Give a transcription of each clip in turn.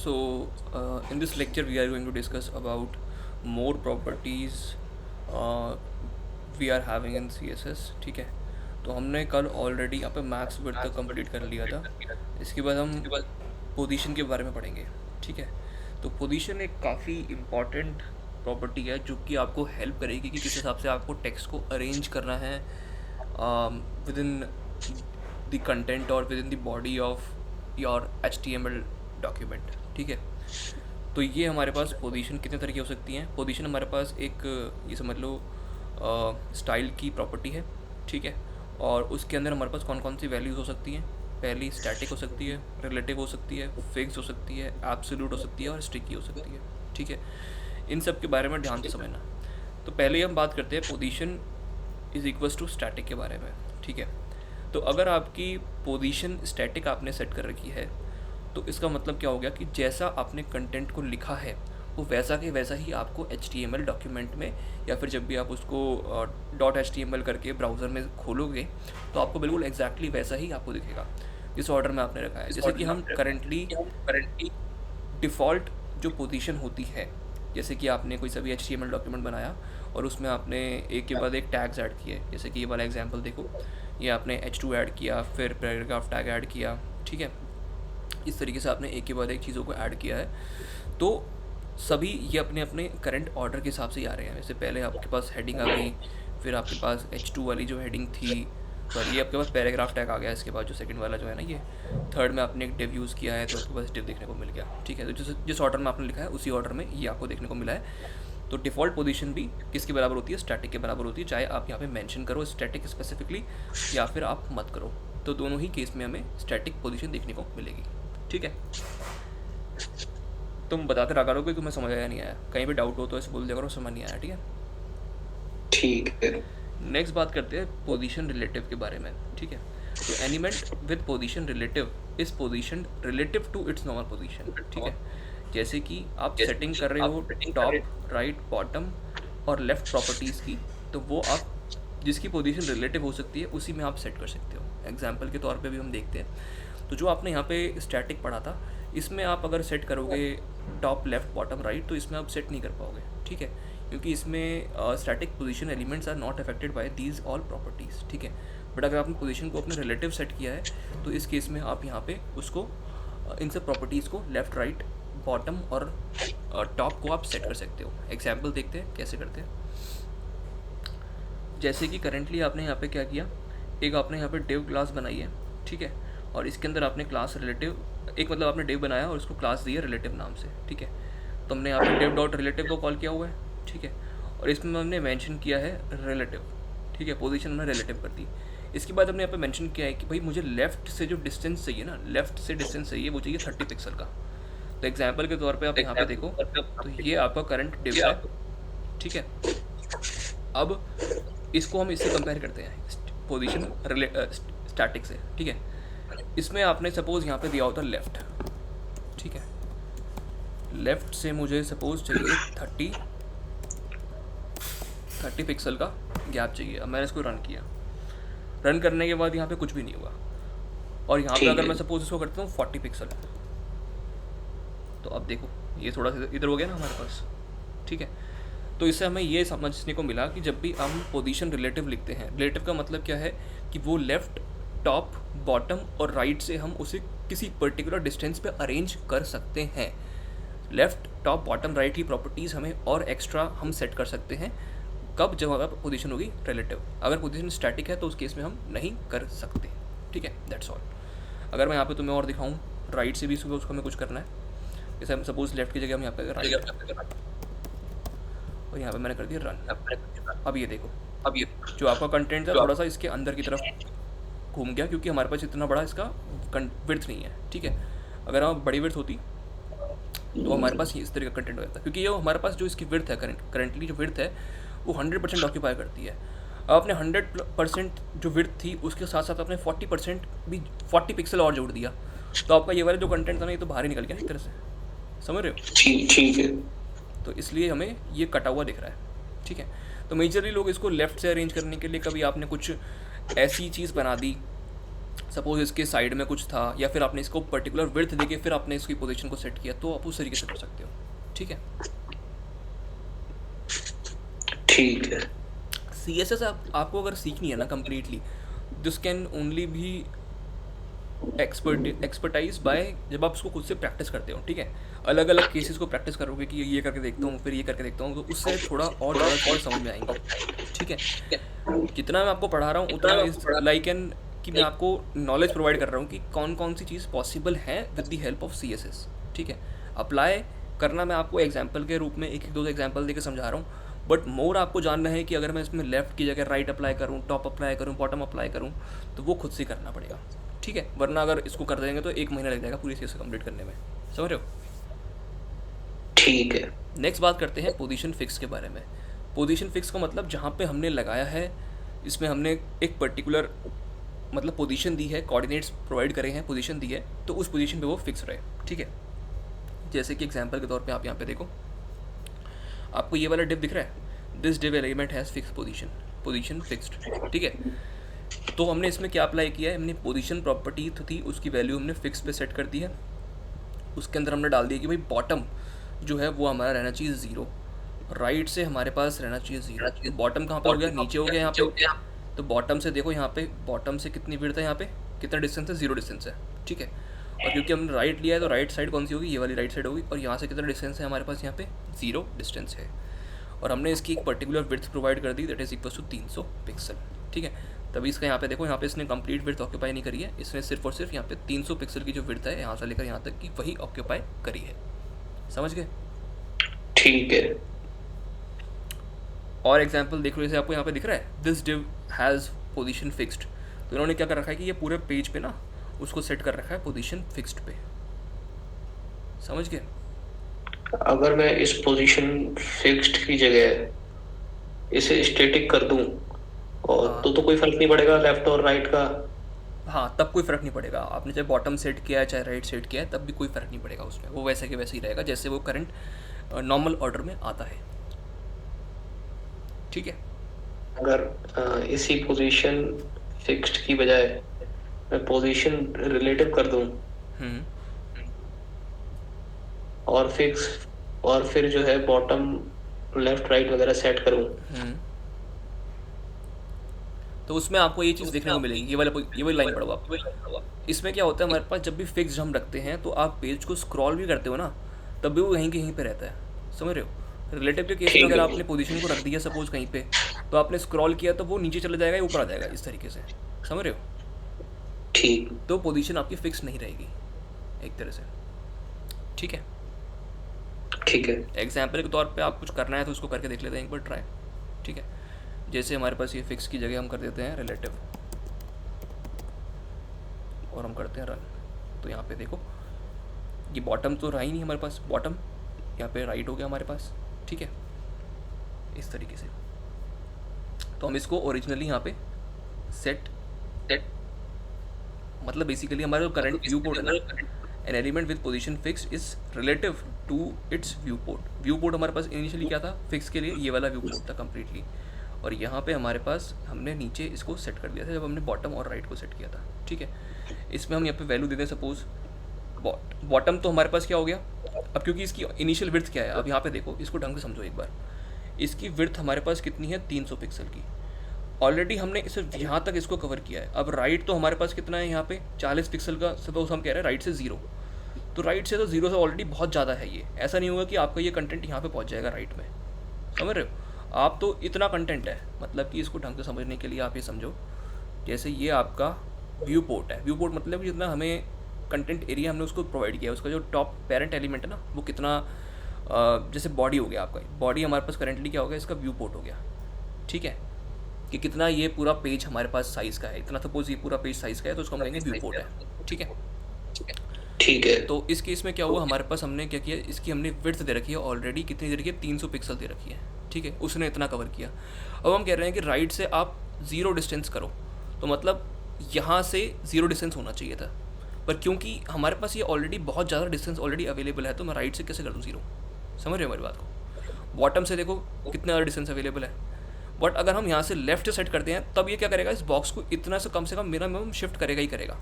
In this lecture, we are going to discuss about more properties we are having in CSS. ठीक है, तो हमने कल already यहाँ पे मैक्स विड्थ तक कंप्लीट कर लिया था. इसके बाद हम पोजीशन के बारे में पढ़ेंगे. ठीक है, तो पोजीशन एक काफ़ी इम्पॉर्टेंट प्रॉपर्टी है जो कि आपको हेल्प करेगी कि किस हिसाब से आपको टेक्स्ट को अरेंज करना है विद इन द कंटेंट और with in the body of your HTML document. ठीक है, तो ये हमारे पास पोजीशन कितने तरह की हो सकती हैं. पोजीशन हमारे पास एक ये समझ लो स्टाइल की प्रॉपर्टी है. ठीक है, और उसके अंदर हमारे पास कौन कौन सी वैल्यूज़ हो सकती हैं. पहली स्टैटिक हो सकती है, रिलेटिव हो सकती है, फिक्स हो सकती है, एब्सोल्यूट हो सकती है और स्टिकी हो सकती है. ठीक है, इन सब के बारे में ध्यान से समझना. तो पहले हम बात करते हैं position is equals to static के बारे में. ठीक है, तो अगर आपकी पोजीशन स्टैटिक आपने सेट कर रखी है तो इसका मतलब क्या हो गया कि जैसा आपने कंटेंट को लिखा है वो वैसा के वैसा ही आपको HTML डॉक्यूमेंट में या फिर जब भी आप उसको .html करके ब्राउज़र में खोलोगे तो आपको बिल्कुल एग्जैक्टली वैसा ही आपको दिखेगा जिस ऑर्डर में आपने रखा है. जैसे कि हम करेंटली डिफ़ॉल्ट जो पोजीशन होती है, जैसे कि आपने कोई सभी HTML डॉक्यूमेंट बनाया और उसमें आपने एक के बाद एक टैग्स ऐड किए. जैसे कि ये वाला एग्जांपल देखो, ये आपने H2 ऐड किया, फिर पैराग्राफ टैग ऐड किया. ठीक है, इस तरीके से आपने एक के बाद एक चीज़ों को ऐड किया है. तो सभी ये अपने अपने करंट ऑर्डर के हिसाब से ही आ रहे हैं. जैसे पहले आपके पास हेडिंग आ गई, फिर आपके पास H2 वाली जो हेडिंग थी, सॉरी ये आपके पास पैराग्राफ टैग आ गया. इसके बाद जो सेकंड वाला जो है ना, ये थर्ड में आपने एक डिव यूज़ किया है तो आपके पास डिव देखने को मिल गया. ठीक है, तो जिस ऑर्डर में आपने लिखा है उसी ऑर्डर में ये आपको देखने को मिला है. तो डिफ़ॉल्ट पोजीशन भी किसके बराबर होती है, स्टैटिक के बराबर होती है, चाहे आप यहाँ पे मेंशन करो स्टैटिक स्पेसिफिकली या फिर आप मत करो. तो दोनों ही केस में हमें स्टैटिक पोजीशन देखने को मिलेगी. ठीक है, तुम बताते रहा करो कि तुम्हें समझ आया नहीं आया. कहीं भी डाउट हो तो ऐसे बोल दिया करो समझ नहीं आया. ठीक है, ठीक है. नेक्स्ट बात करते हैं पोजीशन रिलेटिव के बारे में. ठीक है, तो element with position relative is position relative to its normal position. ठीक है, जैसे कि आप सेटिंग कर रहे हो टॉप, राइट, बॉटम और लेफ़्ट प्रॉपर्टीज़ की, तो वो आप जिसकी पोजीशन रिलेटिव हो सकती है उसी में आप सेट कर सकते हो. एग्जांपल के तौर पे भी हम देखते हैं. तो जो आपने यहाँ पे स्टैटिक पढ़ा था, इसमें आप अगर सेट करोगे टॉप, लेफ़्ट, बॉटम, राइट, तो इसमें आप सेट नहीं कर पाओगे. ठीक है, क्योंकि इसमें static position elements are not affected by these all properties. ठीक है, बट अगर आपने पोजीशन को अपने रिलेटिव सेट किया है तो इस केस में आप यहाँ पे उसको इन सब प्रॉपर्टीज़ को लेफ़्ट, राइट, बॉटम और टॉप को आप सेट कर सकते हो. एग्जाम्पल देखते हैं कैसे करते हैं. जैसे कि करेंटली आपने यहाँ पे क्या किया, एक आपने यहाँ पे डिव क्लास बनाई है. ठीक है, और इसके अंदर आपने क्लास रिलेटिव, एक मतलब आपने डिव बनाया और उसको क्लास दी है रिलेटिव नाम से. ठीक है, तो हमने यहाँ पे डिव डॉट रिलेटिव को कॉल किया हुआ है. ठीक है, और इसमें हमने मेंशन किया है रिलेटिव. ठीक है, पोजीशन हमने रिलेटिव कर दी. इसके बाद हमने यहाँ पे मेंशन किया है कि भाई मुझे लेफ़्ट से जो डिस्टेंस चाहिए ना, लेफ़्ट से डिस्टेंस चाहिए वो चाहिए 30 पिक्सल का. तो एग्जाम्पल के तौर पे आप यहाँ पे देखो, तो ये आपका करंट डिव है. ठीक है, अब इसको हम इससे कंपेयर करते हैं पोजीशन स्टैटिक से. ठीक है, इसमें आपने सपोज़ यहाँ पे दिया होता लेफ़्ट. ठीक है, लेफ़्ट से मुझे सपोज़ चाहिए 30 पिक्सल का गैप चाहिए. अब मैंने इसको रन किया. रन करने के बाद यहाँ पे कुछ भी नहीं हुआ. और यहाँ पे अगर मैं सपोज इसको करता हूँ 40 पिक्सल, तो अब देखो ये थोड़ा सा इधर हो गया ना हमारे पास. ठीक है, तो इससे हमें ये समझने को मिला कि जब भी हम पोजीशन रिलेटिव लिखते हैं, रिलेटिव का मतलब क्या है कि वो लेफ़्ट, टॉप, बॉटम और राइट से हम उसे किसी पर्टिकुलर डिस्टेंस पे अरेंज कर सकते हैं. लेफ़्ट, टॉप, बॉटम, राइट की प्रॉपर्टीज़ हमें और एक्स्ट्रा हम सेट कर सकते हैं. कब, जब हमारा पोजीशन होगी रिलेटिव. अगर पोजीशन स्टैटिक है तो उस केस में हम नहीं कर सकते. ठीक है, दैट्स ऑल. अगर मैं यहाँ पे तुम्हें और दिखाऊँ, राइट से भी सुबह उसको हमें कुछ करना है. जैसे हम सपोज लेफ्ट की जगह हम यहाँ पे राइट और यहाँ पे मैंने कर दिया रन. अब ये देखो, अब ये जो आपका कंटेंट था थोड़ा सा इसके अंदर की तरफ घूम गया क्योंकि हमारे पास इतना बड़ा इसका विड्थ नहीं है. ठीक है, अगर हम बड़ी विड्थ होती तो हमारे पास इस तरह का कंटेंट हो जाता, क्योंकि ये हमारे पास जो इसकी विड्थ है करेंटली जो विड्थ है वो 100% ऑक्यूपाई करती है. अब आपने 100% जो विड्थ थी उसके साथ साथ आपने 40% भी 40 पिक्सल और जोड़ दिया, तो आपका ये वाला जो कंटेंट था ना ये तो बाहर ही निकल गया एक तरह से. समझ रहे हो? ठीक है. तो इसलिए हमें ये कटा हुआ दिख रहा है. ठीक है, तो मेजरली लोग इसको लेफ़्ट से अरेंज करने के लिए कभी आपने कुछ ऐसी चीज़ बना दी सपोज इसके साइड में कुछ था, या फिर आपने इसको पर्टिकुलर विड्थ देके फिर आपने इसकी पोजीशन को सेट किया, तो आप उस तरीके से कर सकते हो। ठीक है। ठीक है। सी एस एस आपको अगर सीखनी है ना कम्प्लीटली, दिस कैन ओनली भी एक्सपर्टाइज बाय, जब आप उसको खुद से प्रैक्टिस करते हो। ठीक है। अलग अलग केसेस को प्रैक्टिस करोगे कि ये करके देखता हूँ, फिर ये करके देखता हूँ, तो उससे थोड़ा और ज़्यादा चीज़ें समझ में आएंगी। ठीक है। जितना मैं आपको पढ़ा रहा हूँ उतना इस लाइक एन कि मैं आपको नॉलेज प्रोवाइड कर रहा हूँ कि कौन कौन सी चीज़ पॉसिबल है with the help of C S S. ठीक है। अप्लाई करना मैं आपको एग्जाम्पल के रूप में एक एक दो एग्जाम्पल देकर समझा रहा हूँ, बट मोर आपको जानना है कि अगर मैं इसमें लेफ्ट की जगह राइट अप्लाई करूँ, टॉप अप्लाई करूँ, बॉटम अप्लाई करूँ, तो वो खुद से करना पड़ेगा। ठीक है। वरना अगर इसको कर देंगे तो 1 महीना लग जाएगा पूरी चीज़ कंप्लीट करने में। समझ रहे हो? ठीक है। नेक्स्ट बात करते हैं पोजीशन फिक्स के बारे में। पोजीशन फिक्स का मतलब जहाँ पे हमने लगाया है, इसमें हमने एक पर्टिकुलर मतलब पोजीशन दी है, कोऑर्डिनेट्स प्रोवाइड करे हैं, पोजीशन दी है, तो उस पोजीशन पे वो फिक्स रहे। ठीक है। जैसे कि एग्जांपल के तौर पे आप यहाँ पे देखो, आपको ये वाला डिव दिख रहा है, this div element has fix position, position fixed. ठीक है। तो हमने इसमें क्या अप्लाई किया है, हमने पोजीशन प्रॉपर्टी थी उसकी वैल्यू हमने फिक्स पे सेट कर दी है। उसके अंदर हमने डाल दिया कि भाई बॉटम जो है वो हमारा रहना चाहिए 0, राइट से हमारे पास रहना चाहिए 0। बॉटम कहाँ पे हो गया, नीचे हो गया यहाँ पे। तो बॉटम से देखो यहाँ पे, बॉटम से कितनी विड्थ है, यहाँ पे कितना डिस्टेंस है, 0 डिस्टेंस है। ठीक है। और क्योंकि हमने राइट लिया है तो राइट साइड कौन सी होगी, ये वाली राइट साइड होगी। और यहाँ से कितना डिस्टेंस है हमारे पास, यहाँ पे 0 डिस्टेंस है। और हमने इसकी एक पर्टिकुलर विड्थ प्रोवाइड कर दी, that is equal to 300 pixel. ठीक है। तभी इसका यहाँ पे देखो, यहाँ पे इसने कंप्लीट विड्थ ऑक्यूपाई नहीं करी है, इसने सिर्फ और सिर्फ यहाँ पे 300 पिक्सल की जो विड्थ है यहाँ से लेकर यहाँ तक की वही ऑक्यूपाई करी है। समझ गए? ठीक है। और एग्जांपल देख लो, जैसे आपको यहाँ पे दिख रहा है this div has position fixed, तो इन्होंने क्या कर रखा है कि ये पूरे पेज पे ना उसको सेट कर रखा है पोजीशन फिक्स्ड पे। समझ गए? अगर मैं इस पोजीशन फिक्स्ड की जगह इसे स्टैटिक कर दूं, और हाँ तो कोई फर्क नहीं पड़ेगा लेफ्ट और राइट का? हाँ, तब कोई फ़र्क नहीं पड़ेगा। आपने चाहे बॉटम सेट किया है चाहे राइट सेट किया है, तब भी कोई फ़र्क नहीं पड़ेगा उसमें, वो वैसे के वैसे ही रहेगा जैसे वो करंट नॉर्मल ऑर्डर में आता है। ठीक है। अगर इसी पोजीशन फिक्स्ड की बजाय मैं पोजीशन रिलेटिव कर दूं हम्म और फिक्स, और फिर जो है बॉटम लेफ्ट राइट वगैरह सेट करूं, हम्म तो उसमें आपको ये चीज़ देखने को मिलेगी, ये वाली लाइन पढ़ो आप। इसमें क्या होता है, हमारे पास जब भी फिक्स हम रखते हैं तो आप पेज को स्क्रॉल भी करते हो ना, तब भी वो यहीं के यहीं पे रहता है। समझ रहे हो? रिलेटिव के केस में ठीक अगर है। आपने पोजीशन को रख दिया सपोज कहीं पे, तो आपने स्क्रॉल किया तो वो नीचे चला जाएगा या ऊपर आ जाएगा, इस तरीके से। समझ रहे हो? ठीक। तो पोजीशन आपकी फिक्स नहीं रहेगी एक तरह से। ठीक है। ठीक है। एग्जाम्पल के तौर पे आप कुछ करना है तो उसको करके देख लेते हैं एक बार ट्राई। ठीक है। जैसे हमारे पास ये फिक्स की जगह हम कर देते हैं रिलेटिव, और हम करते हैं रन। तो यहाँ पे देखो, ये बॉटम तो रहा ही नहीं हमारे पास, बॉटम यहाँ पे राइट हो गया हमारे पास। ठीक है। इस तरीके से तो हम इसको ओरिजिनली यहाँ पे सेट मतलब बेसिकली हमारा जो करंट व्यू पोर्ट है ना, an element with position fix is relative to its viewport. Viewport हमारे पास इनिशियली क्या था फिक्स के लिए, ये वाला व्यू पोर्ट था कम्प्लीटली। और यहाँ पे हमारे पास हमने नीचे इसको सेट कर दिया था जब हमने बॉटम और राइट को सेट किया था। ठीक है। इसमें हम यहाँ पे वैल्यू दे दें सपोज बॉटम, तो हमारे पास क्या हो गया अब, क्योंकि इसकी इनिशियल विड्थ क्या है, अब यहाँ पे देखो, इसको ढंग से समझो एक बार। इसकी विड्थ हमारे पास कितनी है, 300 पिक्सल की। ऑलरेडी हमने इसे यहाँ तक इसको कवर किया है। अब राइट तो हमारे पास कितना है यहाँ पे 40 पिक्सल का, सपोज हम कह रहे हैं राइट से 0, तो राइट से तो 0 से ऑलरेडी बहुत ज़्यादा है ये। ऐसा नहीं होगा कि आपका ये कंटेंट यहाँ पे पहुँच जाएगा राइट में। समझ रहे हो? आप तो इतना कंटेंट है, मतलब कि इसको ढंग से समझने के लिए आप ये समझो, जैसे ये आपका व्यू पोर्ट है। व्यू पोर्ट मतलब जितना हमें कंटेंट एरिया हमने उसको प्रोवाइड किया है, उसका जो टॉप पेरेंट एलिमेंट है ना, वो कितना जैसे बॉडी हो गया आपका, बॉडी हमारे पास करेंटली क्या हो गया, इसका व्यू पोर्ट हो गया। ठीक है। कि कितना ये पूरा पेज हमारे पास साइज़ का है, इतना सपोज ये पूरा पेज साइज़ का है, तो उसको हम कहेंगे व्यू पोर्ट है। ठीक है। ठीक है। तो इस केस में क्या हुआ, हमारे पास हमने क्या किया, इसकी हमने विड्थ दे रखी है ऑलरेडी, कितनी दे रखी है, 300 पिक्सल दे रखी है। ठीक है। उसने इतना कवर किया। अब हम कह रहे हैं कि राइट से आप 0 डिस्टेंस करो, तो मतलब यहाँ से 0 डिस्टेंस होना चाहिए था, पर क्योंकि हमारे पास ये ऑलरेडी बहुत ज़्यादा डिस्टेंस ऑलरेडी अवेलेबल है, तो मैं राइट से कैसे कर दूँ 0। समझ रहे हो हमारी बात को? बॉटम से देखो कितना ज़्यादा डिस्टेंस अवेलेबल है, बट अगर हम यहाँ से लेफ्ट सेट करते हैं तब ये क्या करेगा, इस बॉक्स को इतना से कम मिनिमम शिफ्ट करेगा ही करेगा।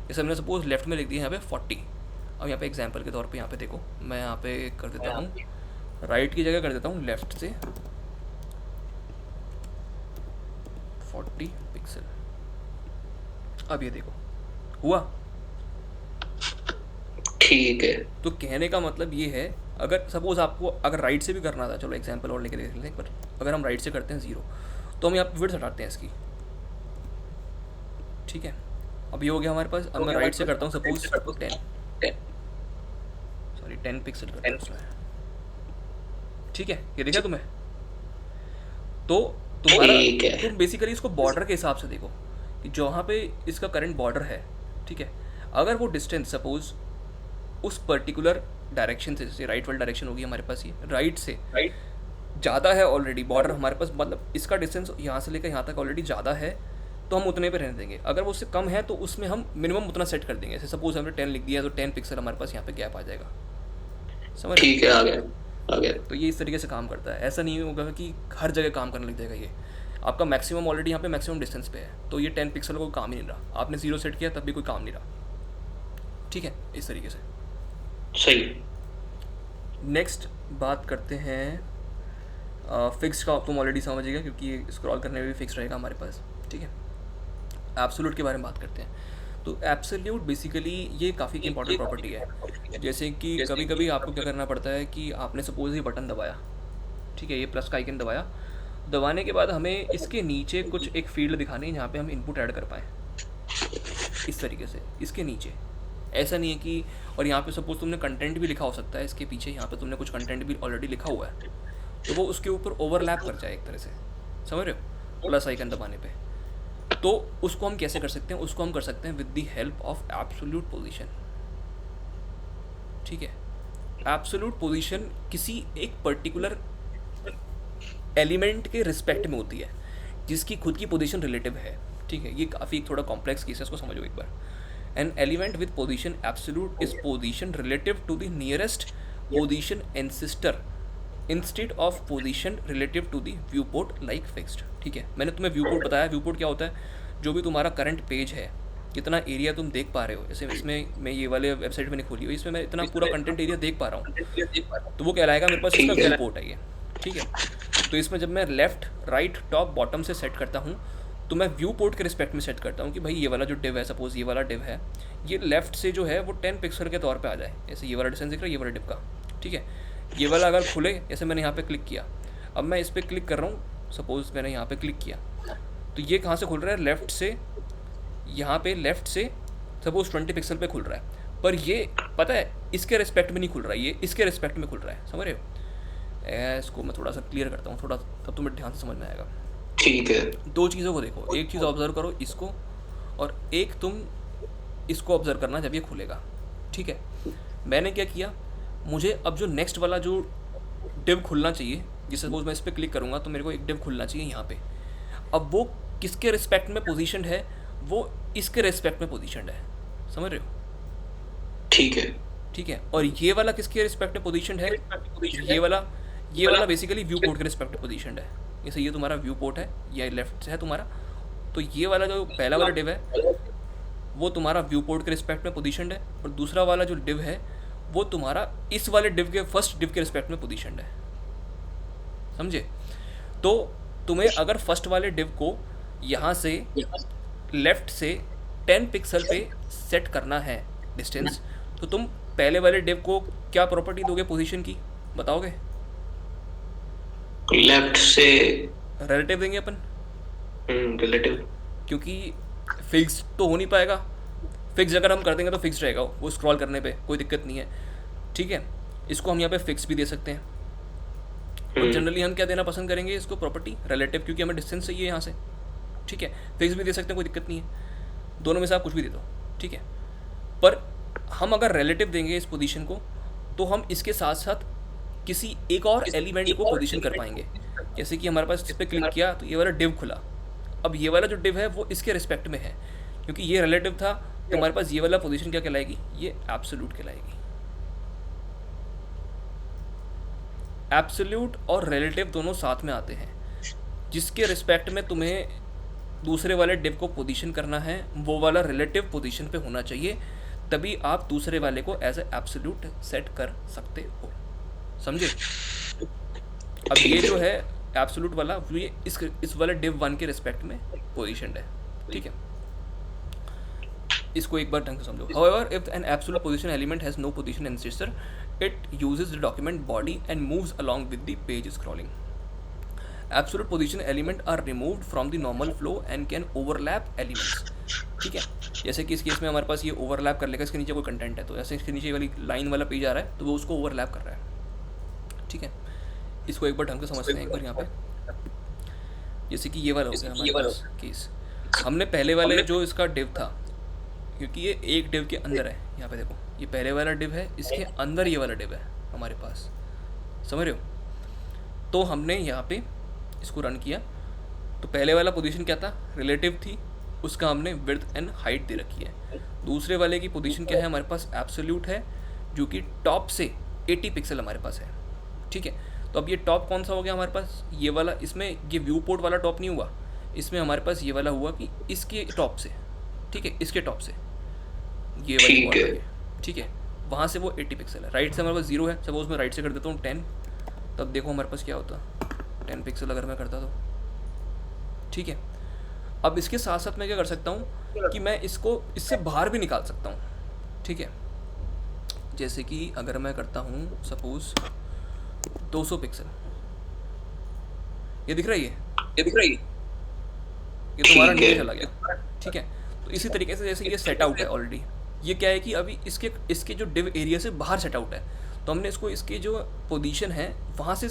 जैसे हमने सपोज लेफ्ट में लिख दिया यहाँ पे 40। अब यहाँ पे एग्जांपल के तौर पे यहाँ पे देखो, मैं यहाँ पे कर देता हूँ राइट की जगह कर देता हूँ लेफ्ट से 40 पिक्सल। अब ये देखो हुआ। ठीक है। तो कहने का मतलब ये है, अगर सपोज आपको अगर राइट से भी करना था, चलो एग्जांपल और लेके देख लेते हैं, पर अगर हम राइट से करते हैं 0 तो हम यहाँ पे विड्थ हटाते हैं इसकी, ठीक है। अब ये हो गया हमारे पास। अब मैं राइट से करता हूँ सपोज 10 पिक्सल करता हूँ उसमें, ठीक है। ये देखा तुम्हें? तो तुम्हारा ठीक है। तुम बेसिकली इसको बॉर्डर के हिसाब से देखो कि जहाँ पे इसका करंट बॉर्डर है, ठीक है, अगर वो डिस्टेंस सपोज उस पर्टिकुलर डायरेक्शन से, जैसे राइट वाली डायरेक्शन होगी हमारे पास, ये राइट से ज़्यादा है ऑलरेडी बॉर्डर हमारे पास, मतलब इसका डिस्टेंस यहाँ से लेकर यहाँ तक ऑलरेडी ज़्यादा है, तो हम उतने पे रहने देंगे। अगर वो उससे कम है तो उसमें हम मिनिमम उतना सेट कर देंगे। जैसे सपोज हमने 10 लिख दिया तो 10 पिक्सल हमारे पास यहाँ पे गैप आ जाएगा, समझ रहे हो? ठीक है, आ गया आ गया। तो ये इस तरीके से काम करता है। ऐसा नहीं होगा कि हर जगह काम करने लग जाएगा। ये आपका मैक्सिमम ऑलरेडी यहाँ पे मैक्सिमम डिस्टेंस पे है, तो ये 10 पिक्सल को काम ही नहीं रहा। आपने 0 सेट किया तब भी कोई काम नहीं रहा, ठीक है, इस तरीके से। सही। नेक्स्ट बात करते हैं फिक्स का। तुम ऑलरेडी समझ गए क्योंकि ये स्क्रॉल करने में भी फिक्स रहेगा हमारे पास, ठीक है। एब्सोल्यूट के बारे में बात करते हैं। तो एब्सोल्यूट बेसिकली ये काफ़ी इंपॉर्टेंट प्रॉपर्टी है। जैसे कि कभी कभी आपको क्या करना पड़ता है कि आपने सपोज ये बटन दबाया, ठीक है, ये प्लस का आइकन दबाया, दबाने के बाद हमें इसके नीचे कुछ एक फील्ड दिखानी है जहाँ पे हम इनपुट ऐड कर पाएँ, इस तरीके से इसके नीचे। ऐसा नहीं है कि, और यहाँ पे सपोज तुमने कंटेंट भी लिखा हो सकता है इसके पीछे, यहाँ पे तुमने कुछ कंटेंट भी ऑलरेडी लिखा हुआ है, तो वो उसके ऊपर ओवरलैप कर जाए एक तरह से, समझ रहे हो, प्लस आइकन दबाने पे। तो उसको हम कैसे कर सकते हैं? उसको हम कर सकते हैं with the help of absolute position, ठीक है। एब्सोल्यूट पोजीशन किसी एक पर्टिकुलर एलिमेंट के रिस्पेक्ट में होती है जिसकी खुद की पोजीशन रिलेटिव है, ठीक है। ये काफ़ी थोड़ा कॉम्प्लेक्स केस है, इसको समझो एक बार। An element with position absolute is position relative to the nearest position ancestor instead of position relative to the viewport like fixed, ठीक है। मैंने तुम्हें व्यू पोर्ट बताया। व्यू पोर्ट क्या होता है? जो भी तुम्हारा करंट पेज है, कितना एरिया तुम देख पा रहे हो, जैसे इसमें मैं ये वाले वेबसाइट में नहीं खोली हुई, इसमें मैं इतना पूरा कंटेंट एरिया देख पा रहा हूँ, तो वो कहलाएगा मेरे पास इसका व्यू पोर्ट है ये, ठीक है। तो इसमें जब मैं लेफ्ट राइट टॉप बॉटम से सेट करता हूँ तो मैं व्यू पोर्ट के रिस्पेक्ट में सेट करता हूँ कि भाई ये वाला जो डिव है, सपोज ये वाला डिव है, ये लेफ्ट से जो है वो 10 पिक्सल के तौर पे आ जाए। जैसे ये वाला डिस्टेंस दिख रहा है ये वाला डिव का, ठीक है। ये वाला अगर खुले, जैसे मैंने यहाँ पे क्लिक किया, अब मैं इस पर क्लिक कर रहा हूँ, सपोज मैंने यहाँ पे क्लिक किया, तो ये कहाँ से खुल रहा है? लेफ़्ट से, यहाँ पे लेफ़्ट से सपोज 20 पिक्सल पे खुल रहा है, पर ये पता है इसके रिस्पेक्ट में नहीं खुल रहा है, ये इसके रिस्पेक्ट में खुल रहा है, समझ रहे हो? इसको मैं थोड़ा सा क्लियर करता हूँ थोड़ा, तब तुम्हें ध्यान से समझ में आएगा। ठीक है। दो चीज़ों को देखो, एक चीज़ ऑब्जर्व करो इसको, और एक तुम इसको ऑब्जर्व करना जब ये खुलेगा, ठीक है। मैंने क्या किया, मुझे अब जो नेक्स्ट वाला जो डिव खुलना चाहिए, जिस सपोज मैं इस पर क्लिक करूँगा तो मेरे को एक डिव खुलना चाहिए यहाँ पे, अब वो किसके रिस्पेक्ट में पोजीशन है? वो इसके रिस्पेक्ट में पोजीशन है, समझ रहे हो? ठीक है। ठीक है। और ये वाला किसके रिस्पेक्ट में पोजीशन है? ये वाला बेसिकली व्यू पोर्ट के रिस्पेक्ट में पोजीशन है। जैसे ये तुम्हारा व्यू पोर्ट है, या लेफ्ट है तुम्हारा, तो ये वाला जो पहला वाला डिव है वो तुम्हारा व्यू पोर्ट के रिस्पेक्ट में पोजीशन है, और दूसरा वाला जो डिव है वो तुम्हारा इस वाले डिव के फर्स्ट डिव के रिस्पेक्ट में पोजीशन है, समझे? तो तुम्हें अगर फर्स्ट वाले डिव को यहाँ से लेफ्ट से 10 पिक्सल पे सेट करना है डिस्टेंस, तो तुम पहले वाले डिव को क्या प्रॉपर्टी दोगे पोजीशन की, बताओगे? लेफ्ट से रिलेटिव देंगे अपन, रिलेटिव, क्योंकि फिक्स तो हो नहीं पाएगा। फिक्स अगर हम कर देंगे तो फिक्स रहेगा वो, स्क्रॉल करने पे कोई दिक्कत नहीं है, ठीक है। इसको हम यहाँ पे फिक्स भी दे सकते हैं, और जनरली हम क्या देना पसंद करेंगे इसको प्रॉपर्टी रिलेटिव, क्योंकि हमें डिस्टेंस चाहिए यहाँ से, ठीक है। फिक्स भी दे सकते हैं, कोई दिक्कत नहीं है, दोनों में से आप कुछ भी दे दो, ठीक है। पर हम अगर रिलेटिव देंगे इस पोजीशन को, तो हम इसके साथ साथ किसी एक और एलिमेंट को पोजीशन कर पाएंगे। जैसे कि हमारे पास इस पर क्लिक किया तो ये वाला डिव खुला, अब ये वाला जो डिव है वो इसके रिस्पेक्ट में है, क्योंकि ये रिलेटिव था, तो हमारे पास ये वाला पोजीशन क्या कहलाएगी? ये एब्सोल्यूट कहलाएगी। एब्सोल्यूट और रिलेटिव दोनों साथ में आते हैं, जिसके रिस्पेक्ट में तुम्हें दूसरे वाले डिव को पोजीशन करना है वो वाला रिलेटिव पोजीशन पे होना चाहिए, तभी आप दूसरे वाले को एज ए एब्सोल्यूट सेट कर सकते हो। समझे? अब ये ठीक जो है। है एब्सोल्यूट वाला, ये इस वाले डिव वन के रिस्पेक्ट में पोजीशनड है। ठीक है, इसको एक बार ढंग से समझो। However if an absolute position element has no position in register, it uses the document body and moves along with the page scrolling. Absolute position element are removed from the normal flow and can overlap elements. ठीक है, जैसे कि इस case में हमारे पास ये overlap कर लेगा, इसके नीचे कोई कंटेंट है तो ऐसे इसके नीचे वाली लाइन वाला पेज आ रहा है तो वो उसको ओवरलैप कर रहा है। ठीक है, इसको एक बार ढंग से समझते हैं एक बार यहाँ पे। जैसे कि ये वाला हो गया हमारे पास केस, हमने पहले वाले जो इसका डिव था, क्योंकि ये एक डिव के अंदर है, यहाँ पे देखो ये पहले वाला डिव है, इसके अंदर ये वाला डिव है हमारे पास, समझ रहे हो? तो हमने यहाँ पे इसको रन किया तो पहले वाला पोजीशन क्या था, रिलेटिव थी, उसका हमने विड्थ एंड हाइट दे रखी है। दूसरे वाले की पोजीशन क्या है हमारे पास, एब्सोल्यूट है, जो कि टॉप से 80 पिक्सल हमारे पास है। ठीक है, तो अब ये टॉप कौन सा हो गया हमारे पास, ये वाला, इसमें ये व्यू पोर्ट वाला टॉप नहीं हुआ, इसमें हमारे पास ये वाला हुआ कि इसके टॉप से, ठीक है, इसके टॉप से ये वाली ठीक बॉर्डर है। है। ठीक है, वहाँ से वो 80 पिक्सल है, राइट से हमारे पास 0 है, सपोज मैं राइट से कर देता हूँ 10, तब देखो हमारे पास क्या होता, 10 पिक्सल अगर मैं करता तो। ठीक है, अब इसके साथ साथ मैं क्या कर सकता हूँ कि मैं इसको इससे बाहर भी निकाल सकता हूँ। ठीक है, जैसे कि अगर मैं करता हूँ सपोज 200 पिक्सल, ये दिख रहा है, ये तुम्हारा ठीक है। नीचे चला गया। ठीक है, तो इसी तरीके से जैसे ये सेट आउट है ऑलरेडी, ये क्या है कि अभी इसके इसके जो डिव एरिया से बाहर सेट आउट है, तो हमने इसको इसके जो पोजीशन है वहाँ से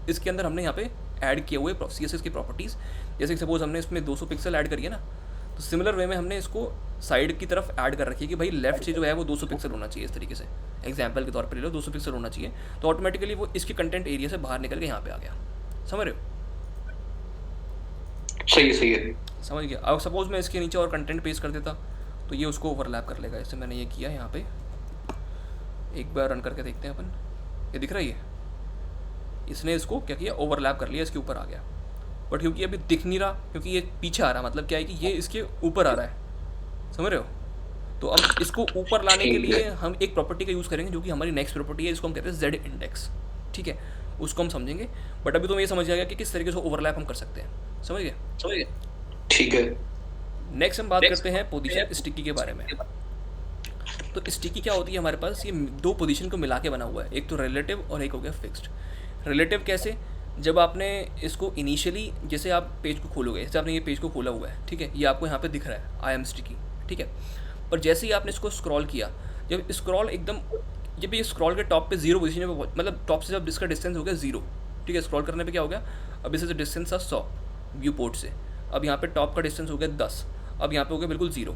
इसके अंदर हमने यहाँ पे ऐड किए हुए CSS की प्रॉपर्टीज़, जैसे कि सपोज हमने इसमें 200 पिक्सल ऐड करी है ना, तो सिमिलर वे में हमने इसको साइड की तरफ ऐड कर रखी है कि भाई लेफ्ट से जो है वो 200 पिक्सल होना चाहिए, इस तरीके से एग्जाम्पल के तौर पर ले लो 200 पिक्सल होना चाहिए, तो ऑटोमेटिकली वो इसके कंटेंट एरिया से बाहर निकल के यहाँ पे आ गया। समझ रहे हो? सही है, सही है। समझ गया। अब सपोज मैं इसके नीचे और कंटेंट पेस्ट कर देता तो ये उसको ओवरलैप कर लेगा, जैसे मैंने ये किया यहाँ पे, एक बार रन करके देखते हैं अपन, ये दिख रहा है, ये इसने इसको क्या किया, ओवरलैप कर लिया, इसके ऊपर आ गया। बट क्योंकि अभी दिख नहीं रहा, क्योंकि ये पीछे आ रहा, मतलब क्या है कि ये इसके ऊपर आ रहा है, समझ रहे हो? तो अब इसको ऊपर लाने के ठीक लिए है। हम एक प्रॉपर्टी का यूज़ करेंगे जो कि हमारी नेक्स्ट प्रॉपर्टी है, इसको हम कहते हैं जेड इंडेक्स। ठीक है, उसको हम समझेंगे, बट अभी तो ये समझ जाएगा कि किस तरीके से ओवरलैप हम कर सकते हैं। समझ गए? ठीक है। नेक्स्ट हम बात करते हैं पोजीशन स्टिकी के बारे में। तो स्टिकी क्या होती है हमारे पास, ये दो पोजीशन को मिला के बना हुआ है, एक तो रिलेटिव और एक हो गया फिक्स्ड। रिलेटिव कैसे, जब आपने इसको इनिशियली, जैसे आप पेज को खोलोगे, जैसे आपने ये पेज को खोला हुआ है, ठीक है, ये आपको यहाँ पे दिख रहा है आई एम स्टिकी, ठीक है, पर जैसे ही आपने इसको स्क्रॉल किया, जब स्क्रॉल एकदम, जब ये स्क्रॉल के टॉप पे 0 पोजीशन पे, मतलब टॉप से जब इसका डिस्टेंस हो गया 0, ठीक है, स्क्रॉल करने पे क्या हो गया, अब इससे डिस्टेंस था 100 व्यू पोर्ट से, अब यहाँ पे टॉप का डिस्टेंस हो गया 10, अब यहाँ पे हो गया बिल्कुल 0।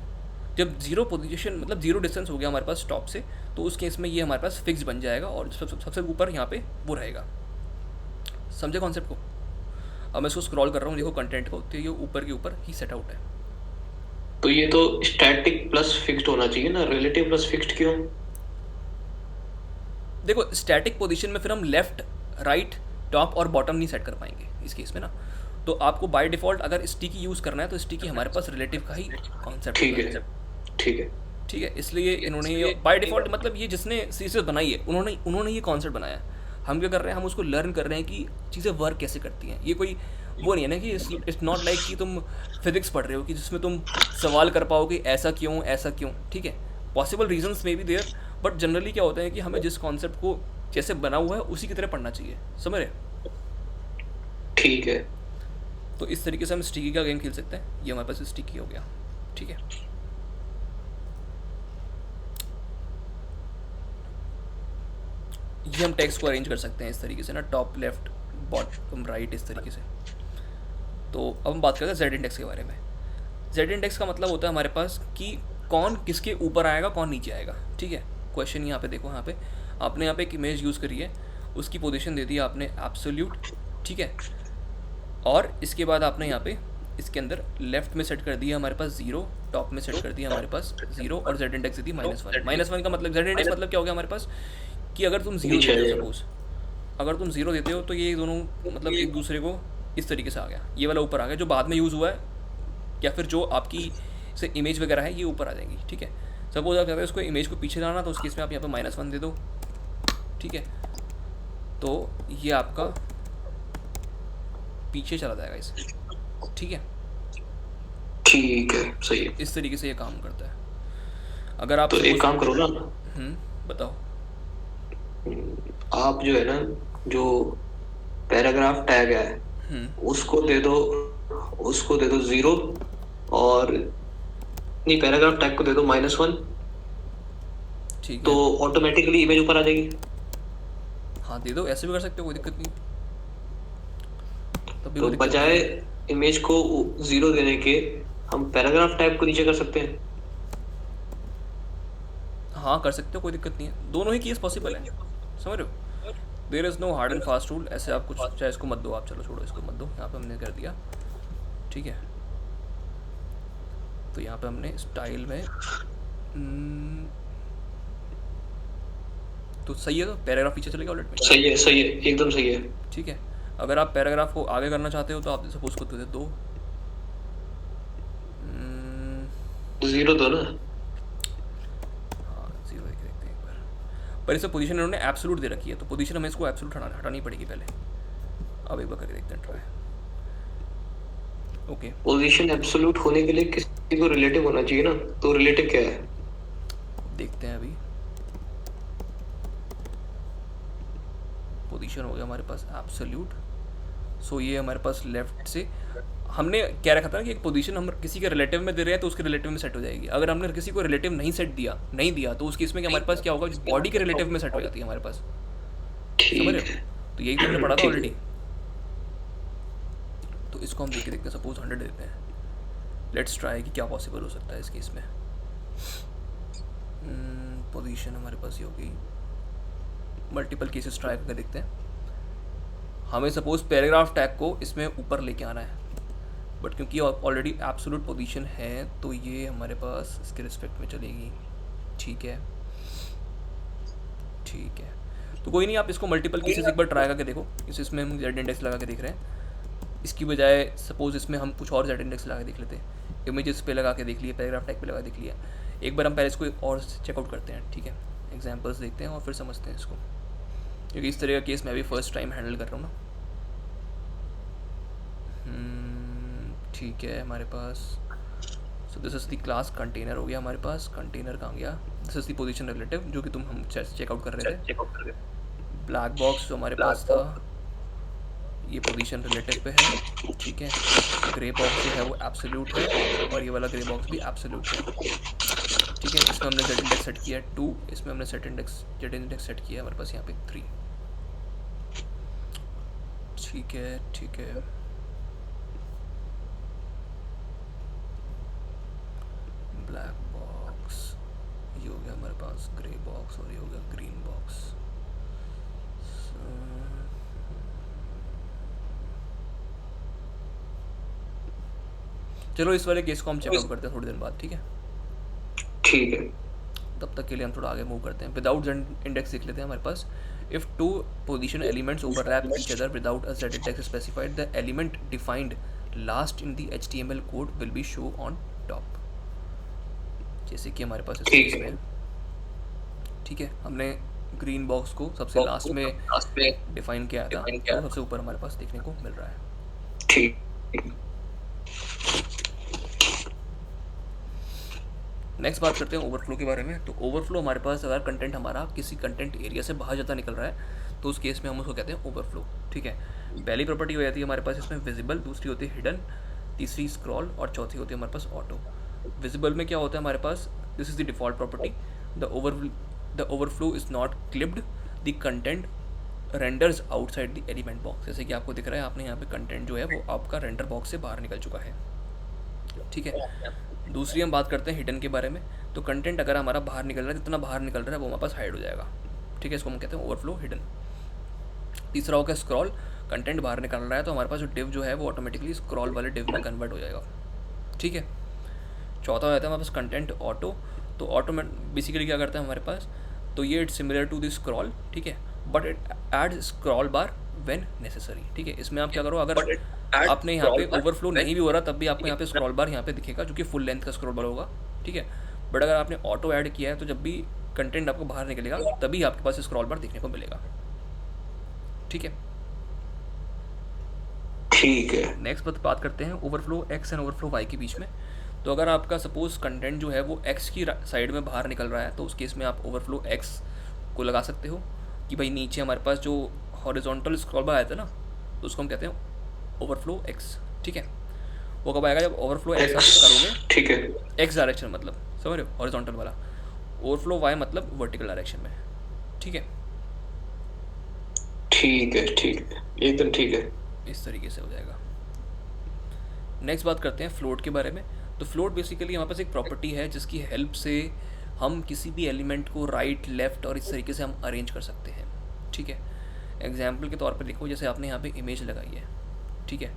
जब 0 पोजीशन मतलब 0 डिस्टेंस हो गया हमारे पास टॉप से, तो उस केस में ये हमारे पास फिक्स बन जाएगा और सबसे ऊपर यहाँ पे वो रहेगा। समझे कॉन्सेप्ट को? अब मैं इसको स्क्रॉल कर रहा हूँ, देखो कंटेंट को, तो ये ऊपर के ऊपर ही सेट आउट है। तो ये तो स्टैटिक प्लस फिक्स्ड होना चाहिए ना, रिलेटिव प्लस फिक्स्ड क्यों? देखो स्टैटिक पोजीशन में फिर हम लेफ्ट, राइट, टॉप और बॉटम नहीं सेट कर पाएंगे इस केस में ना, तो आपको बाय डिफ़ॉल्ट अगर स्टिकी यूज़ करना है तो स्टिकी हमारे पास रिलेटिव का ही कॉन्सेप्ट ठीक है। है। ठीक है। ठीक है, इसलिए इन्होंने ये बाय डिफ़ॉल्ट, मतलब ये जिसने सीरीज बनाई है उन्होंने ये कॉन्सेप्ट बनाया। हम क्या कर रहे हैं, हम उसको लर्न कर रहे हैं कि चीज़ें वर्क कैसे करती हैं। ये कोई वो नहीं है ना कि इट्स नॉट लाइक कि तुम फिजिक्स पढ़ रहे हो कि जिसमें तुम सवाल कर पाओगे ऐसा क्यों। ठीक है, possible reasons may be there, but generally क्या होता है कि हमें जिस कॉन्सेप्ट को जैसे बना हुआ है उसी की तरह पढ़ना चाहिए। समझ रहे? ठीक है। तो इस तरीके से हम स्टिकी का गेम खेल सकते हैं। ये हमारे पास स्टिकी हो गया। ठीक है, ये हम टेक्स्ट को अरेंज कर सकते हैं इस तरीके से ना, टॉप, लेफ्ट, बॉटम, राइट, इस तरीके से। तो अब हम बात करते हैं जेड इंडेक्स के बारे में। जेड इंडेक्स का मतलब होता है हमारे पास कि कौन किसके ऊपर आएगा, कौन नीचे आएगा। ठीक है, क्वेश्चन यहाँ पे देखो, यहाँ पे आपने यहाँ पे एक इमेज यूज़ करी है, उसकी पोजीशन दे दी आपने एब्सोल्यूट। ठीक है, और इसके बाद आपने यहाँ पे इसके अंदर लेफ्ट में सेट कर दिया हमारे पास 0, टॉप में सेट कर दिया हमारे पास 0 और जेड इंडेक्स दे दी -1। -1 का मतलब, जेड इंडेक्स मतलब क्या हो गया हमारे पास कि अगर तुम 0 देते हो, सपोज अगर तुम 0 देते हो तो ये दोनों मतलब एक दूसरे को इस तरीके से आ गया, ये वाला ऊपर आ गया, जो बाद में यूज़ हुआ है या फिर जो आपकी से इमेज वगैरह है ये ऊपर आ जाएंगी, ठीक है। सपोज आप चाहते हैं उसको इमेज को पीछे लाना, तो उस केस में आप यहाँ पे -1 दे दो, ठीक है। तो ये आपका पीछे चला जाएगा इसे, ठीक है। ठीक है, सही है। इस तरीके से ये काम करता है। अगर आप तो एक सपोज, काम करो ना, बताओ। आप जो है ना, जो पैराग्राफ टैग है उसको दे दो, उसको दे दो 0, और नहीं, पैराग्राफ टैग को दे दो -1, ठीक तो है, ऑटोमेटिकली इमेज ऊपर आ जाएगी। हाँ दे दो, ऐसे भी कर सकते हो, कोई दिक्कत नहीं, तब भी तो कोई दिक्कत नहीं बजाय है। इमेज को 0 देने के हम पैराग्राफ टैग को नीचे कर सकते हैं। हाँ कर सकते हो, कोई दिक्कत नहीं है, दोनों ही केस पॉसिबल है, समझ रहे हो। There is no hard and fast rule, ऐसे आप कुछ चाहे इसको मत दो आप, चलो छोड़ो इसको मत दो, यहाँ पे हमने कर दिया, ठीक है। तो यहाँ पे हमने स्टाइल में तो सही है, तो पैराग्राफ पीछे चलेगा ऑटोमेटिक, सही है, सही है, एकदम सही है। ठीक है। अगर आप पैराग्राफ को आगे करना चाहते हो तो आप सपोज को दे दो 0 दो ना। हाँ 0 देखते हैं एक बार, पर इसमें पोजीशन इन्होंने एब्सोल्यूट दे रखी है, तो पोजीशन हमें इसको एब्सोल्यूट हटानी पड़ेगी पहले। अब एक बार करके देखते हैं ट्राई। ओके, पोजीशन एब्सोल्यूट होने के लिए किसी को रिलेटिव होना चाहिए ना, तो रिलेटिव क्या है? देखते हैं अभी। पोजीशन हो गया हमारे पास एब्सोल्यूट, सो ये हमारे पास लेफ्ट से हमने क्या रखा था कि एक पोजीशन हम किसी के रिलेटिव में दे रहे हैं तो उसके रिलेटिव में सेट हो जाएगी। अगर हमने किसी को रिलेटिव नहीं दिया तो उस केस में हमारे पास क्या होगा, बॉडी के रिलेटिव में सेट हो जाती है हमारे पास, समझ रहे हो। तो यही तो हमने पढ़ा था ऑलरेडी। तो इसको हम देख के देखते हैं, सपोज 100 देते हैं, लेट्स ट्राई कि क्या पॉसिबल हो सकता है इस केस में। पोजीशन हमारे पास ये हो गई, मल्टीपल केसेस ट्राई करके देखते हैं। हमें सपोज पैराग्राफ टैग को इसमें ऊपर लेके आना है, बट क्योंकि ऑलरेडी एब्सोल्यूट पोजीशन है तो ये हमारे पास इसके रिस्पेक्ट में चलेगी, ठीक है। ठीक है, तो कोई नहीं, आप इसको मल्टीपल केसेस एक बार ट्राई करके देखो। इसमें हम जेड इंडेक्स लगा के देख रहे हैं, इसकी बजाय सपोज इसमें हम कुछ और जेड इंडेक्स लगा के देख लेते हैं। इमेजेस पे लगा के देख लिए, पैराग्राफ टैग पे लगा देख लिया। एक बार हम पहले इसको और चेकआउट करते हैं, ठीक है, एग्जाम्पल्स देखते हैं और फिर समझते हैं इसको, क्योंकि इस तरह का केस मैं भी फर्स्ट टाइम हैंडल कर रहा हूँ ना। ठीक है, हमारे पास so this is the class container हो गया हमारे पास। कंटेनर कहाँ गया, this is the position relative जो कि हम चेकआउट कर रहे थे। ब्लैक बॉक्स जो हमारे पास था ये पोजीशन रिलेटिव पे है, ठीक है। ग्रे बॉक्स जो है वो एब्सोल्यूट है और ये वाला ग्रे बॉक्स भी एब्सोल्यूट है, ठीक है। इसमें हमने जेड इंडेक्स सेट किया है 2, इसमें हमने जेड इंडेक्स सेट किया है हमारे पास यहाँ पे 3, ठीक है। ठीक है, ब्लैक बॉक्स ये हो गया हमारे पास, ग्रे बॉक्स और ये हो गया ग्रीन बॉक्स। चलो इस वाले केस को हम चेकआउट करते हैं थोड़ी देर बाद, ठीक है। ठीक है, तब तक के लिए हम थोड़ा आगे मूव करते हैं। विदाउट जेड इंडेक्स देख लेते हैं हमारे पास। If two position elements overlap each other without a Z index specified, the element defined last in the HTML code will be show on top, जैसे कि हमारे पास इस केस में है, ठीक है। हमने ग्रीन बॉक्स को सबसे लास्ट में डिफाइन किया था, तो सबसे ऊपर हमारे पास देखने को मिल रहा है। ठीक। नेक्स्ट बात करते हैं ओवरफ्लो के बारे में। तो ओवरफ्लो हमारे पास अगर कंटेंट हमारा किसी कंटेंट एरिया से बाहर ज़्यादा निकल रहा है तो उस केस में हम उसको कहते हैं ओवरफ्लो, ठीक है। पहली प्रॉपर्टी हो जाती है हमारे पास इसमें विजिबल, दूसरी होती है हिडन, तीसरी स्क्रॉल और चौथी होती है हमारे पास ऑटो। विजिबल में क्या होता है हमारे पास, this is the default property, the overflow is not clipped, the content renders outside the element box. जैसे कि आपको दिख रहा है, आपने यहाँ पे कंटेंट जो है वो आपका रेंडर बॉक्स से बाहर निकल चुका है, ठीक है। दूसरी हम बात करते हैं हिडन के बारे में। तो कंटेंट अगर हमारा बाहर निकल रहा है, जितना बाहर निकल रहा है वो हमारे पास हाइड हो जाएगा, ठीक है। इसको हम कहते हैं ओवरफ्लो हिडन। तीसरा हो गया स्क्रॉल, कंटेंट बाहर निकल रहा है तो हमारे पास जो डिव जो है वो ऑटोमेटिकली स्क्रॉल वाले डिव में कन्वर्ट हो जाएगा, ठीक है। चौथा हो जाता है हमारे पास कंटेंट ऑटो। तो ऑटो में बेसिकली क्या करता है हमारे पास, तो ये it's similar to the scroll, ठीक है, but it add scroll bar when necessary. ठीक है, इसमें आप क्या करो, अगर आपने यहाँ पे ओवरफ्लो नहीं भी हो रहा तब भी आपको यहाँ पे स्क्रॉल बार यहाँ पे दिखेगा, जो कि फुल लेंथ का स्क्रॉल बार होगा। ठीक है, बट अगर आपने ऑटो ऐड किया है तो जब भी कंटेंट आपको बाहर निकलेगा तभी आपके पास स्क्रॉल बार दिखने को मिलेगा। ठीक है, ठीक है। नेक्स्ट बात करते हैं overflow x and overflow y के बीच में। तो अगर आपका सपोज कंटेंट जो है वो एक्स की साइड में बाहर निकल रहा है तो उस केस में आप ओवरफ्लो एक्स को लगा सकते हो कि भाई नीचे हमारे पास जो हॉरिजॉन्टल स्क्रॉल बार आया था ना, तो उसको हम कहते हैं ओवरफ्लो एक्स। ठीक है, वो कब आएगा, जब ओवरफ्लो एक्स आप एक्स, करोगे ठीक है। एक्स डायरेक्शन मतलब, समझ रहे हो, हॉरिजॉन्टल वाला। ओवरफ्लो वाई मतलब वर्टिकल डायरेक्शन में। ठीक है, ठीक है, ठीक है, एकदम ठीक है। इस तरीके से हो जाएगा। नेक्स्ट बात करते हैं फ्लोट के बारे में। तो फ्लोट बेसिकली हमारे पास एक प्रॉपर्टी है जिसकी हेल्प से हम किसी भी एलिमेंट को राइट लेफ्ट और इस तरीके से हम अरेंज कर सकते हैं। ठीक है, एग्जाम्पल के तौर पर देखो, जैसे आपने यहाँ पे इमेज लगाई है। ठीक है,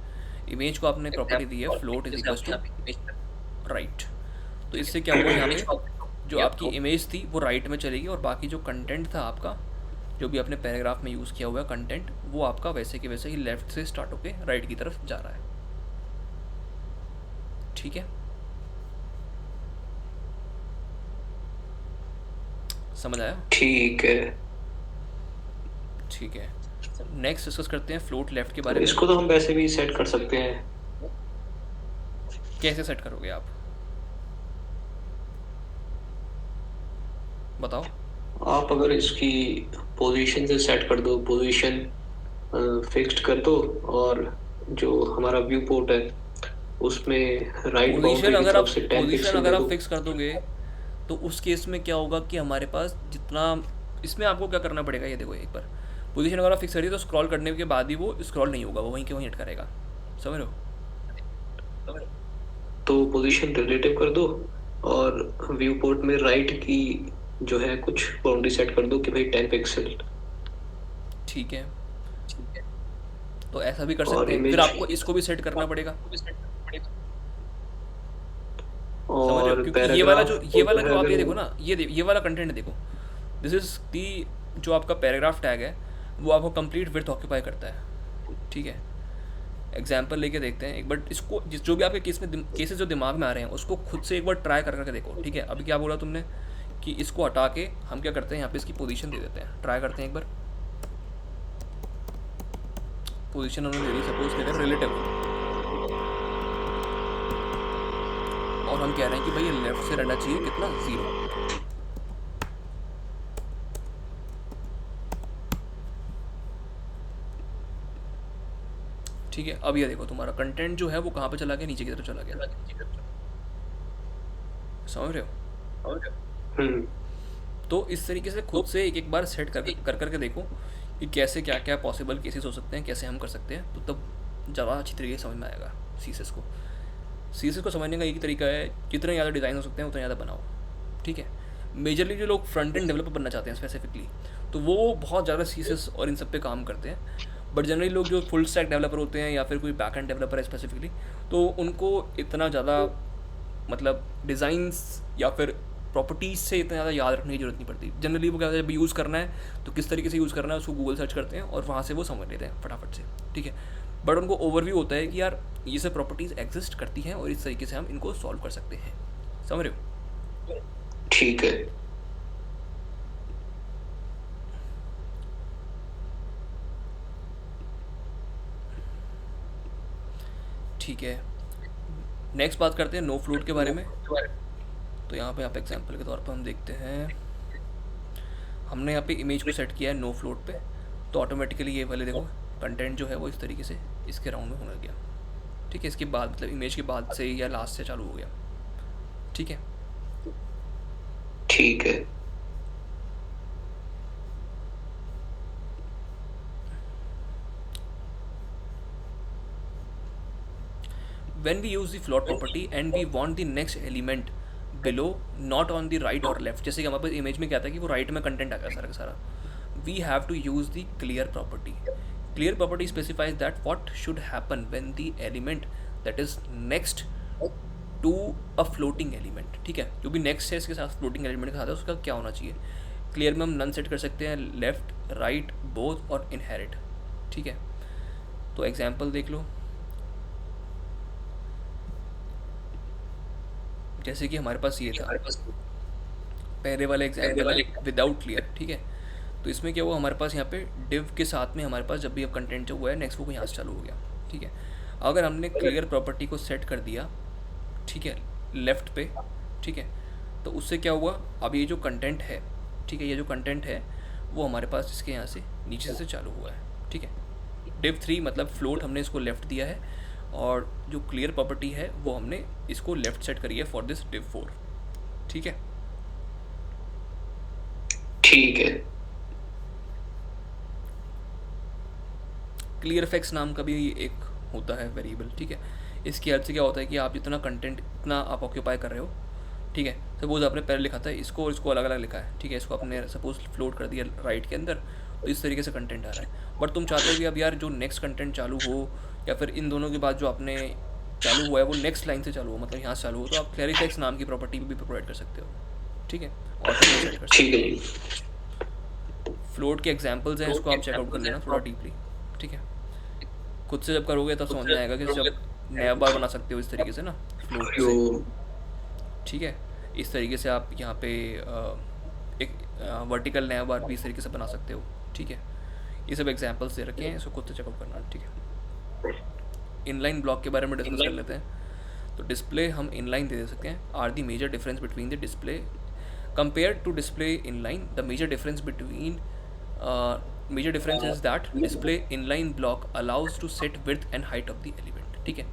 इमेज को आपने प्रॉपर्टी दी है float is equal to right. तो इससे क्या हुआ, यहाँ पे जो आपकी इमेज थी वो राइट में चलेगी और बाकी जो कंटेंट था आपका, जो भी आपने पैराग्राफ में यूज़ किया हुआ है कंटेंट, वो आपका वैसे के वैसे ही लेफ्ट से स्टार्ट होके राइट की तरफ जा रहा है। ठीक है, समझ आया? ठीक है। ठीक है, नेक्स्ट डिस्कस करते हैं फ्लोट लेफ्ट के तो बारे में। इसको तो हम वैसे भी सेट कर सकते हैं। कैसे सेट करोगे आप, बताओ। आप अगर इसकी पोजीशन से सेट कर दो, पोजीशन फिक्स्ड कर दो, और जो हमारा व्यू पोर्ट है उसमें राइट बाउंड्री की तरफ से 10 पोजीशन पिक्सल दे अगर आप दो। फिक्स कर दोगे तो उस केस में क्या होगा कि हमारे पास जितना, इसमें आपको क्या करना पड़ेगा, ये देखो एक बार, पोजीशन अगर आप फिक्स करिए तो स्क्रॉल करने के बाद ही वो स्क्रॉल नहीं होगा, वो वहीं के वहीं हट करेगा। समझ रहे हो? तो पोजीशन रिलेटिव कर दो, और व्यू पोर्ट में राइट की जो है कुछ बाउंड्री सेट कर दो कि भाई 10 पिक्सल। ठीक है, तो ऐसा भी कर और सकते हैं, फिर इमेज आपको इसको भी सेट करना पड़ेगा। समझ रहे हो, और क्योंकि पैराग्राफ ये को वाला जो है जो आप अगर ये देखो ना, ये वाला कंटेंट देखो, दिस इज दी, जो आपका पैराग्राफ टैग है वो आपको कंप्लीट विड्थ ऑक्यूपाई करता है। ठीक है, एग्जाम्पल लेके देखते हैं एक बार इसको, जो भी आपके केसेस जो दिमाग में आ रहे हैं उसको खुद से एक बार ट्राई कर करके देखो। ठीक है, अभी क्या बोला तुमने कि इसको हटा के हम क्या करते हैं, यहाँ पे इसकी पोजीशन दे देते हैं, ट्राई करते हैं एक बार। पोजीशन हमने दे दी, सपोज कहते हैं रिलेटिव, और हम कह रहे हैं कि भाई ये लेफ्ट से रहना चाहिए कितना, 0। ठीक है, अब ये देखो तुम्हारा कंटेंट जो है वो कहाँ पे चला गया, नीचे की तरफ चला गया। समझ रहे हो? हम्म, तो इस तरीके से खुद से एक एक बार सेट कर करके देखो कि कैसे क्या क्या पॉसिबल केसेस हो सकते हैं, कैसे हम कर सकते हैं, तो तब ज़्यादा अच्छी तरीके से समझ में आएगा सीएसएस को। सीएसएस को समझने का एक ही तरीका है, जितने ज़्यादा डिज़ाइन हो सकते हैं उतना ज़्यादा बनाओ। ठीक है, मेजरली जो लोग फ्रंट एंड डेवलपर बनना चाहते हैं स्पेसिफिकली, तो वो बहुत ज़्यादा सीएसएस और इन सब पे काम करते हैं। बट जनरली लोग जो फुल स्टैक डेवलपर होते हैं या फिर कोई बैक एंड डेवलपर है स्पेसिफिकली, तो उनको इतना ज़्यादा मतलब डिज़ाइंस या फिर प्रॉपर्टीज़ से इतना ज़्यादा याद रखने की जरूरत नहीं पड़ती। जनरली वो क्या, जब यूज़ करना है तो किस तरीके से यूज़ करना है उसको गूगल सर्च करते हैं और वहाँ से वो समझ लेते हैं फटाफट से। ठीक है, बट उनको ओवरव्यू होता है कि यार ये सब प्रॉपर्टीज़ एग्जिस्ट करती हैं और इस तरीके से हम इनको सॉल्व कर सकते हैं। समझ रहे हो? ठीक है। ठीक है, नेक्स्ट बात करते हैं नो फ्लोट के बारे में। तो यहाँ पे आप एग्जांपल के तौर पर हम देखते हैं, हमने यहाँ पे इमेज को सेट किया है नो फ्लोट पे, तो ऑटोमेटिकली ये वाले देखो कंटेंट जो है वो इस तरीके से इसके राउंड में होने गया। ठीक है, इसके बाद मतलब इमेज के बाद से या लास्ट से चालू हो गया। ठीक है, ठीक है। when we use the float property and we want the next element below not on the right or left, जैसे कि हमारे पास इमेज में क्या था कि वो राइट में कंटेंट आ गया सारा का सारा, we have to use the clear property. Clear property specifies that what should happen when the element that is next to a floating element, ठीक है, जो भी नेक्स्ट है इसके साथ फ्लोटिंग एलिमेंट के साथ है उसका क्या होना चाहिए। क्लियर में हम नन सेट कर सकते हैं, लेफ्ट, राइट, बोथ और इनहेरिट। ठीक है, तो एग्जाम्पल देख लो, जैसे कि हमारे पास ये था, पहले वाला एग्जाम्पल है विदाउट क्लियर, ठीक है। तो इसमें क्या हुआ, हमारे पास यहाँ पे डिव के साथ में हमारे पास जब भी अब कंटेंट जो हुआ है नेक्स्ट वो यहाँ से चालू हो गया, ठीक है। अगर हमने क्लियर प्रॉपर्टी को सेट कर दिया, ठीक है, लेफ्ट पे, ठीक है, तो उससे क्या हुआ, अब ये जो कंटेंट है, ठीक है, ये जो कंटेंट है वो हमारे पास इसके यहाँ से नीचे से चालू हुआ है, ठीक है। div3 मतलब फ्लोट हमने इसको लेफ्ट दिया है, और जो क्लियर प्रॉपर्टी है वो हमने इसको लेफ्ट सेट करी है फॉर दिस div4, ठीक है। ठीक है। क्लियर फैक्स नाम का भी एक होता है वेरिएबल, ठीक है। इसकी हेल्प से क्या होता है कि आप जितना कंटेंट इतना आप ऑक्यूपाई कर रहे हो, ठीक है, सपोज आपने पहले लिखा था इसको और इसको अलग अलग लिखा है, ठीक है, इसको आपने सपोज फ्लोट कर दिया राइट के अंदर, तो इस तरीके से कंटेंट आ रहा है। बट तुम चाहते हो कि अब यार जो नेक्स्ट कंटेंट चालू हो, या फिर इन दोनों के बाद जो आपने चालू हुआ है वो नेक्स्ट लाइन से चालू हो, मतलब यहाँ से चालू हो, तो आप क्लैरिफैक्स नाम की प्रॉपर्टी भी प्रोवाइड कर सकते हो, ठीक है, ऑटो में सेट कर ठीक सकते है हो। जी। फ्लोट के एग्जाम्पल्स हैं, इसको आप चेकआउट कर लेना थोड़ा डीपली, ठीक है। खुद से जब करोगे तब समझ में आएगा कि जब नया बार बना सकते हो इस तरीके से ना, फ्लोट से, जो ठीक है। इस तरीके से आप यहाँ पे एक वर्टिकल नया बार भी इस तरीके से बना सकते हो, ठीक है। ये सब एग्जांपल्स दे रखे हैं, इसको खुद से चेकआउट करना, ठीक है। इनलाइन ब्लॉक के बारे में डिस्कस कर लेते हैं। तो डिस्प्ले हम इनलाइन दे सकते हैं, or the major difference between the display compare to display inline, the major difference between major difference is that display inline block allows to set width and height of the element, ठीक है।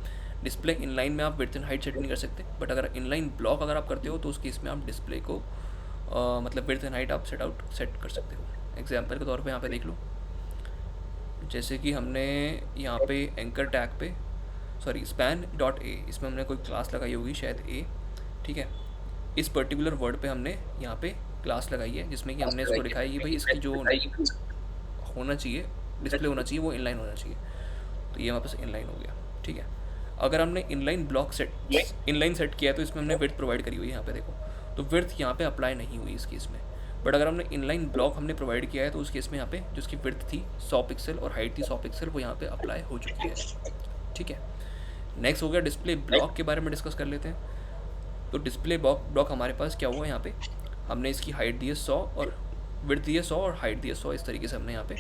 Display inline में आप width and height set नहीं कर सकते, but अगर inline block अगर आप करते हो तो उस केस में आप डिस्प्ले को मतलब विड्थ एंड हाइट आप सेट कर सकते हो। एग्जाम्पल के तौर पे यहाँ पे देख लो, जैसे कि हमने यहाँ पे एंकर टैग पे सॉरी स्पैन डॉट ए, इसमें हमने कोई क्लास लगाई होगी शायद ए, ठीक है। इस पर्टिकुलर वर्ड पे हमने यहाँ पे क्लास लगाई है जिसमें कि हमने इसको लिखा है कि भाई इसकी जो होना चाहिए डिस्प्ले होना चाहिए वो इनलाइन होना चाहिए, तो ये हमारे पास इनलाइन हो गया, ठीक है। अगर हमने inline block set inline set किया तो इसमें हमने विड्थ प्रोवाइड करी हुई है, यहाँ पे देखो, तो विड्थ यहाँ पे अप्लाई नहीं हुई इस केस में। बट अगर हमने इनलाइन ब्लॉक हमने प्रोवाइड किया है तो उस केस में यहाँ पे जो उसकी विड्थ थी 100 पिक्सल और हाइट थी 100 पिक्सल, वो यहाँ पे अप्लाई हो चुकी है, ठीक है। नेक्स्ट हो गया डिस्प्ले ब्लॉक के बारे में डिस्कस कर लेते हैं। तो डिस्प्ले ब्लॉक हमारे पास क्या हुआ, यहाँ पे हमने इसकी हाइट दी है 100 और विड्थ दी है 100 और हाइट दी है 100, इस तरीके से हमने यहाँ पे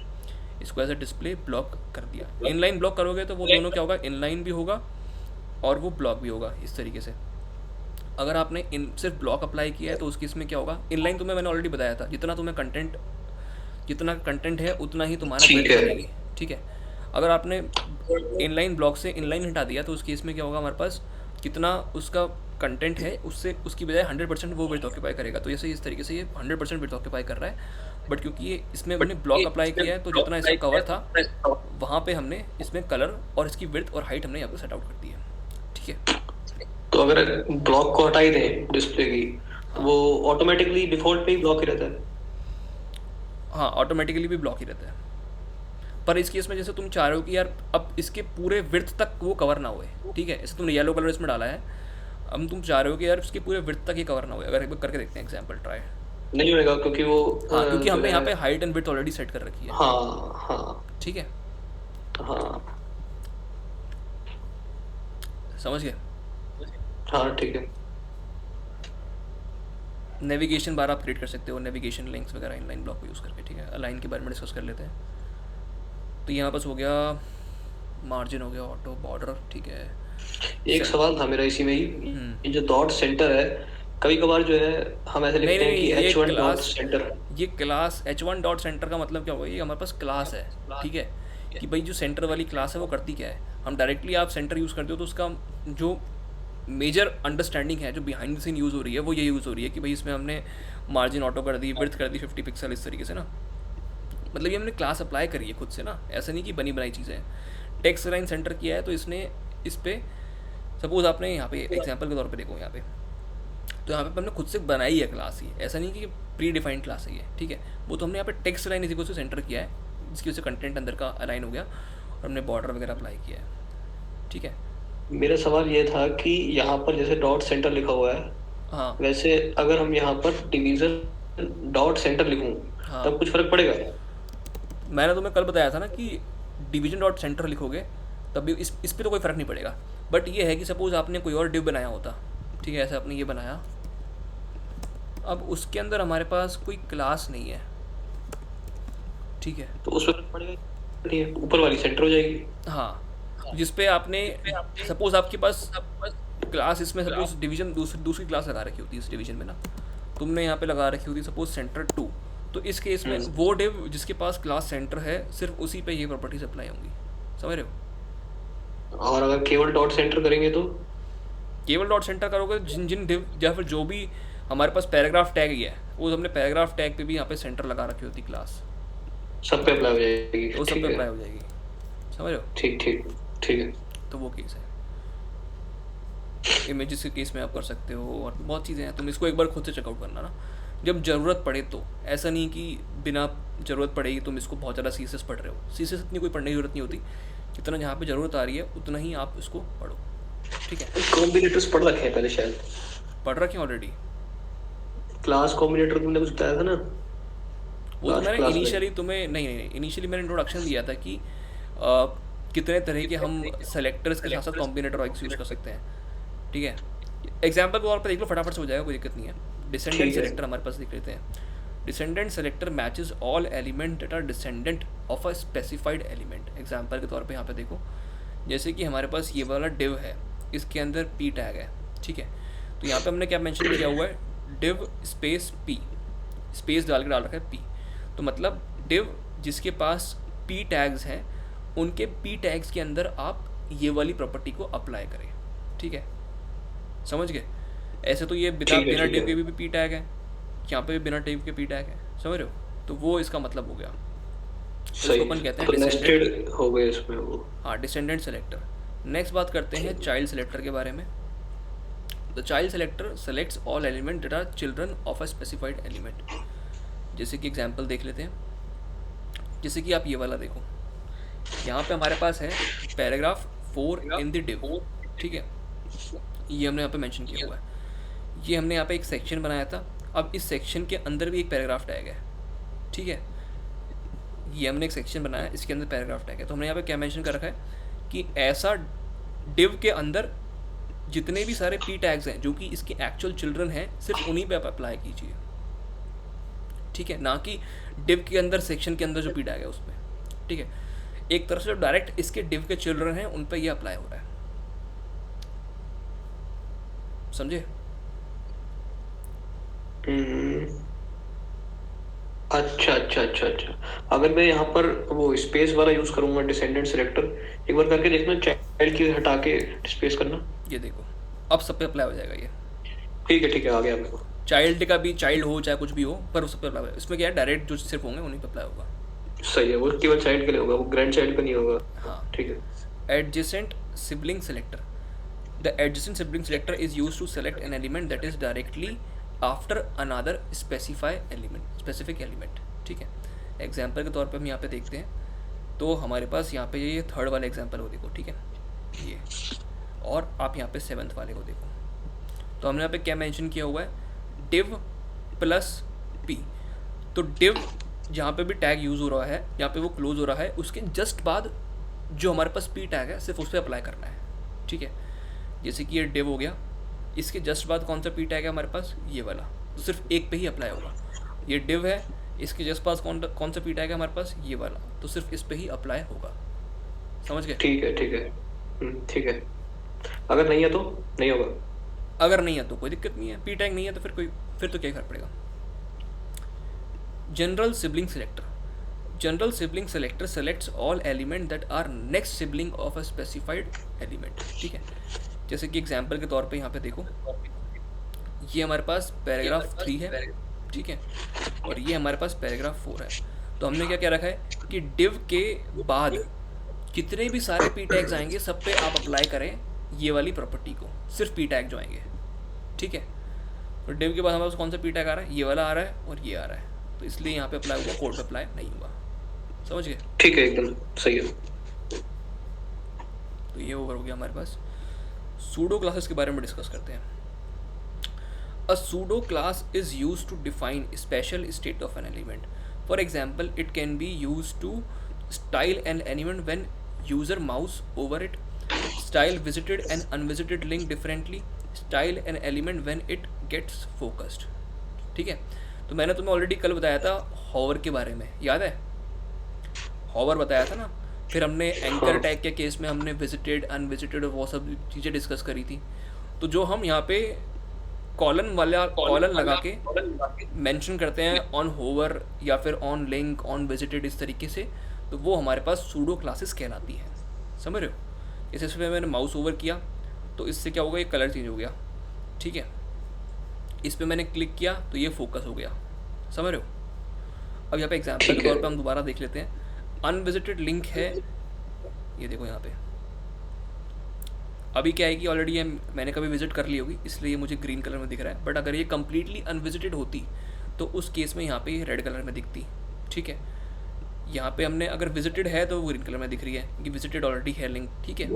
इसको एज अ डिस्प्ले ब्लॉक कर दिया। इनलाइन ब्लॉक करोगे तो वो दोनों क्या होगा, इनलाइन भी होगा और वो ब्लॉक भी होगा इस तरीके से। अगर आपने सिर्फ ब्लॉक अप्लाई किया है तो उसकी इसमें क्या होगा, इनलाइन तुम्हें मैंने ऑलरेडी बताया था, जितना कंटेंट है उतना ही तुम्हारा विड्थ बनेगी, ठीक है। अगर आपने इनलाइन ब्लॉक से इनलाइन हटा दिया तो उस केस में क्या होगा, हमारे पास कितना उसका कंटेंट है उससे उसकी बजाय 100% वो विड्थ ऑक्यूपाई करेगा। तो जैसे इस तरीके से ये 100% विड्थ ऑक्यूपाई कर रहा है, बट क्योंकि ये इसमें हमने ब्लॉक अप्लाई किया है तो जितना इसका कवर था वहाँ पे हमने इसमें कलर और इसकी विड्थ और हाइट हमने यहाँ पे सेट आउट कर दी है, ठीक है। तो अगर ब्लॉक को हटा ही दें डिस्प्ले की, हाँ, वो ऑटोमेटिकली डिफॉल्ट पे ही ब्लॉक ही रहता है। हाँ, ऑटोमेटिकली भी ब्लॉक ही रहता है, पर इस केस में जैसे तुम चाह रहे हो कि यार अब इसके पूरे विड्थ तक वो कवर ना होए, ठीक है, जैसे तुमने येलो कलर इसमें डाला है, अब तुम चाह रहे हो कि यार इसके पूरे विड्थ तक ही कवर ना होए। अगर एक बार करके देखते हैं एग्जांपल ट्राई, नहीं होएगा क्योंकि वो हाँ, क्योंकि हमने यहाँ पे height and width already set कर रखी है, हाँ हाँ ठीक है, हाँ समझ गए। हाँ ठीक है। नेविगेशन बार आप क्रिएट कर सकते हो, नेविगेशन लिंक्स वगैरह इनलाइन ब्लॉक को यूज़ करके, ठीक है। अलाइन के बारे में डिस्कस कर लेते हैं। तो यहाँ पास हो गया मार्जिन, हो गया ऑटो बॉर्डर, ठीक है। एक सवाल था मेरा इसी में ही, ये जो डॉट सेंटर है, कभी कभार जो है हम ऐसे लिखते हैं कि h1 डॉट सेंटर, ये क्लास h1 डॉट सेंटर का मतलब क्या होगा, ये हमारे पास क्लास है, ठीक है, कि भाई जो सेंटर वाली क्लास है वो करती क्या है। हम डायरेक्टली आप सेंटर यूज़ करते हो तो उसका जो मेजर अंडरस्टैंडिंग है जो बिहाइंड द सीन यूज़ हो रही है वो ये यूज़ हो रही है कि भाई इसमें हमने मार्जिन ऑटो कर दी, विड्थ कर दी 50 पिक्सल, इस तरीके से ना, मतलब ये हमने क्लास अप्लाई करी है खुद से ना, ऐसा नहीं कि बनी बनाई चीज़ें हैं। टेक्स्ट लाइन सेंटर किया है तो इसने इस पर सपोज आपने यहाँ पे एग्जांपल के तौर पे देखो यहाँ पे, तो यहाँ पे हमने खुद से बनाई है क्लास ही, ऐसा नहीं कि प्री डिफाइंड क्लास है ये, ठीक है। वो तो हमने यहाँ पे टेक्स्ट लाइन इसी को से सेंटर किया है जिसकी वजह से कंटेंट अंदर का अलाइन हो गया और हमने बॉर्डर वगैरह अप्लाई किया है, ठीक है। मेरा सवाल ये था कि यहाँ पर जैसे डॉट सेंटर लिखा हुआ है, हाँ, वैसे अगर हम यहाँ पर डिवीजन डॉट सेंटर लिखूँ, हाँ, तब कुछ फर्क पड़ेगा? मैंने तुम्हें कल बताया था ना कि डिवीजन डॉट सेंटर लिखोगे तब भी इस पे तो कोई फ़र्क नहीं पड़ेगा। बट ये है कि सपोज़ आपने कोई और डिव बनाया होता, ठीक है, ऐसे आपने ये बनाया, अब उसके अंदर हमारे पास कोई क्लास नहीं है, ठीक है, तो उसमें पड़ेगा नहीं है, ऊपर वाली सेंटर हो जाएगी। हाँ, जिस पे आपने सपोज़ आपके पास क्लास, इसमें सपोज़ डिवीजन दूसरी दूसरी क्लास लगा रखी होती है इस डिवीजन में ना, तुमने यहाँ पे लगा रखी होती सपोज़ सेंटर 2, तो इस केस में वो डिव जिसके पास क्लास सेंटर है सिर्फ उसी पे ये प्रॉपर्टीज अप्लाई होंगी, समझ रहे हो। और अगर केवल डॉट सेंटर करेंगे तो केवल डॉट सेंटर करोगे जिन जिन डिव या फिर जो भी हमारे पास पैराग्राफ टैग ही है, वो हमने पैराग्राफ टैग पे भी यहाँ पे सेंटर लगा रखी होती क्लास, सब पे अप्लाई हो जाएगी। तो सब ठीक पे है, अप्लाई हो जाएगी, समझ रहे हो। ठीक ठीक ठीक है। तो वो केस है। इमेजेस के केस में आप कर सकते हो और बहुत चीज़ें हैं, तुम इसको एक बार खुद से चेकआउट करना ना जब ज़रूरत पड़े, तो ऐसा नहीं कि बिना ज़रूरत पड़ेगी तुम इसको बहुत ज़्यादा सीसेस पढ़ रहे हो, सीसेस इतनी कोई पढ़ने की ज़रूरत नहीं होती, जितना जहाँ पे ज़रूरत आ रही है उतना ही आप इसको पढ़ो, ठीक है। कॉम्बिनेटर्स पढ़ रखे हैं पहले शायद, पढ़ रखे हैं ऑलरेडी, क्लास कॉम्बिनेटर तुमने कुछ बताया था ना वो तो लास्ट मैंने क्लास में। इनिशियली तुम्हें नहीं इनिशियली मैंने इंट्रोडक्शन दिया था कि कितने तरह के हम सेलेक्टर्स के साथ साथ कॉम्बिनेटर यूज़ कर सकते हैं, ठीक है। एग्जाम्पल के तौर पर देख लो, फटाफट से हो जाएगा, कोई दिक्कत नहीं है। डिसेंडेंट ठीक है। सेलेक्टर हमारे पास देख लेते हैं। Descendant selector matches all element that are descendant of a specified element. Example के तौर पे यहाँ पे देखो, जैसे कि हमारे पास ये वाला डिव है, इसके अंदर पी टैग है, ठीक है। तो यहाँ पे हमने क्या मेंशन किया हुआ है, डिव स्पेस पी, स्पेस डाल के डाल रखा है पी, तो मतलब डिव जिसके पास पी टैग्स हैं उनके पी टैग्स के अंदर आप ये वाली प्रॉपर्टी को अप्लाई करें, ठीक है, समझ गए। ऐसे तो ये बिना ठीक है, बिना ठीक डिव है। के भी पी टैग है, यहाँ पे भी बिना डिव के पी टैग है, समझ रहे हो। तो वो इसका मतलब हो गया, तो इसको सही, अपन कहते हैं तो डिसेंडेंट। नेस्टेड हो गए इसमें वो। हाँ, डिसेंडेंट सेलेक्टर। नेक्स्ट बात करते हैं चाइल्ड सेलेक्टर के बारे में। The child selector selects all element that are children of a specified element. जैसे कि एग्जांपल देख लेते हैं, जैसे कि आप ये वाला देखो, यहाँ पे हमारे पास है पैराग्राफ 4 इन द डिव, ठीक है, ये हमने यहाँ पे मेंशन किया हुआ है। ये हमने यहाँ पे एक सेक्शन बनाया था, अब इस सेक्शन के अंदर भी एक पैराग्राफ टैग है, ठीक है। ये हमने एक सेक्शन बनाया, इसके अंदर पैराग्राफ टैग है, तो हमने यहाँ पे क्या मेंशन कर रखा है कि ऐसा डिव के अंदर जितने भी सारे पी टैग्स हैं जो कि इसके एक्चुअल चिल्ड्रन हैं, सिर्फ उन्हीं पे आप अप्लाई कीजिए, ठीक है, ना कि डिव के अंदर सेक्शन के अंदर जो पी टैग है उसमें, ठीक है। एक तरफ से जो डायरेक्ट इसके डिव के चिल्ड्रन हैं उन पे ये अप्लाई हो रहा है, समझे। हम्म, अच्छा अच्छा अच्छा अच्छा। अगर मैं यहाँ पर वो स्पेस वाला यूज करूंगा डिसेंडेंट सेलेक्टर, एक बार करके देखना, चाइल्ड की हटा के स्पेस करना। ये देखो, अब सब पे अप्लाई हो जाएगा ये। ठीक है, आ गया मेरे को। चाइल्ड का भी, चाइल्ड हो चाहे कुछ भी हो, पर उस पर अप्लाई होगा। इसमें क्या है, डायरेक्ट जो सिर्फ होंगे उन्हीं पे अप्लाई होगा। सही है, वो केवल चाइल्ड के लिए होगा, वो ग्रैंड चाइल्ड का नहीं होगा। हाँ। ठीक है। Adjacent sibling selector. The adjacent sibling selector is use to select an element that is directly after another specific element, ठीक है। एग्जाम्पल के तौर पर हम यहाँ पे देखते हैं, तो हमारे पास यहाँ पे ये थर्ड वाला एग्जाम्पल को देखो, ठीक है, ये, और आप यहाँ पे सेवन्थ वाले को देखो। तो हमने यहाँ पे क्या मेंशन किया हुआ है, डिव प्लस पी। तो डिव जहाँ पे भी टैग यूज़ हो रहा है, जहाँ पे वो क्लोज हो रहा है, उसके जस्ट बाद जो हमारे पास पी टैग है सिर्फ उस पर अप्लाई करना है, ठीक है। जैसे कि ये डिव हो गया, इसके जस्ट बाद कौन सा पी टैग है हमारे पास, ये वाला, तो सिर्फ एक पे ही अप्लाई होगा। ये डिव है, इसके जस्ट पास कौन सा पी टैग है हमारे पास, ये वाला, तो सिर्फ इस पे ही अप्लाई होगा, समझ गए। ठीक है, ठीक है, ठीक है। अगर नहीं है तो नहीं होगा। अगर नहीं है तो कोई दिक्कत नहीं है, पी टैग नहीं है तो फिर तो क्या फर्क पड़ेगा। General sibling selector. General sibling selector selects all element that are next sibling of a specified element, ठीक है। जैसे कि एग्जांपल के तौर पे यहाँ पे देखो, ये हमारे पास पैराग्राफ 3 है, ठीक है, और ये हमारे पास पैराग्राफ 4 है। तो हमने क्या क्या रखा है कि डिव के बाद कितने भी सारे पी टैग्स आएंगे सब पे आप अप्लाई करें ये वाली प्रॉपर्टी को, सिर्फ पी टैग जो आएंगे, ठीक है। तो डिव के बाद हमारे पास कौन सा पी टैग आ रहा है, ये वाला आ रहा है और ये आ रहा है, तो इसलिए यहाँ पे अप्लाई होगा, कोड पे अप्लाई नहीं होगा, समझ गए। ठीक है, एकदम सही है। तो ये ओवर हो गया हमारे पास। सूडो क्लासेस के बारे में डिस्कस करते हैं। A pseudo class is use to define special state of an element. For example, it can be use to style an element when user mouse over it, style visited and unvisited link differently, style an element when it gets focused. ठीक है, तो मैंने तुम्हें already कल बताया था hover के बारे में, याद है? हॉवर बताया था ना, फिर हमने एंकर हाँ टैग के केस में हमने विजिटेड अनविजिटेड और वो सब चीज़ें डिस्कस करी थी। तो जो हम यहाँ पे कॉलन वाला कॉलन लगा के मेंशन करते हैं ऑन होवर या फिर ऑन लिंक ऑन विजिटेड इस तरीके से, तो वो हमारे पास सूडो क्लासेस कहलाती हैं। समझ रहे हो? जैसे इसमें मैंने माउस ओवर किया तो इससे क्या होगा, ये कलर चेंज हो गया, ठीक है। इस पर मैंने क्लिक किया तो ये फोकस हो गया। समझ रहे हो? अब यहाँ पे एग्जाम्पल ठीक के है। तौर पे हम दोबारा देख लेते हैं। अनविजिटेड लिंक है, ये देखो यहाँ पे। अभी क्या है कि ऑलरेडी ये मैंने कभी विजिट कर ली होगी इसलिए ये मुझे ग्रीन कलर में दिख रहा है, बट अगर ये कम्प्लीटली अनविजिटेड होती तो उस केस में यहाँ पे ये रेड कलर में दिखती, ठीक है। यहाँ पे हमने अगर विजिटेड है तो वो ग्रीन कलर में दिख रही है कि विजिटेड ऑलरेडी है लिंक, ठीक है।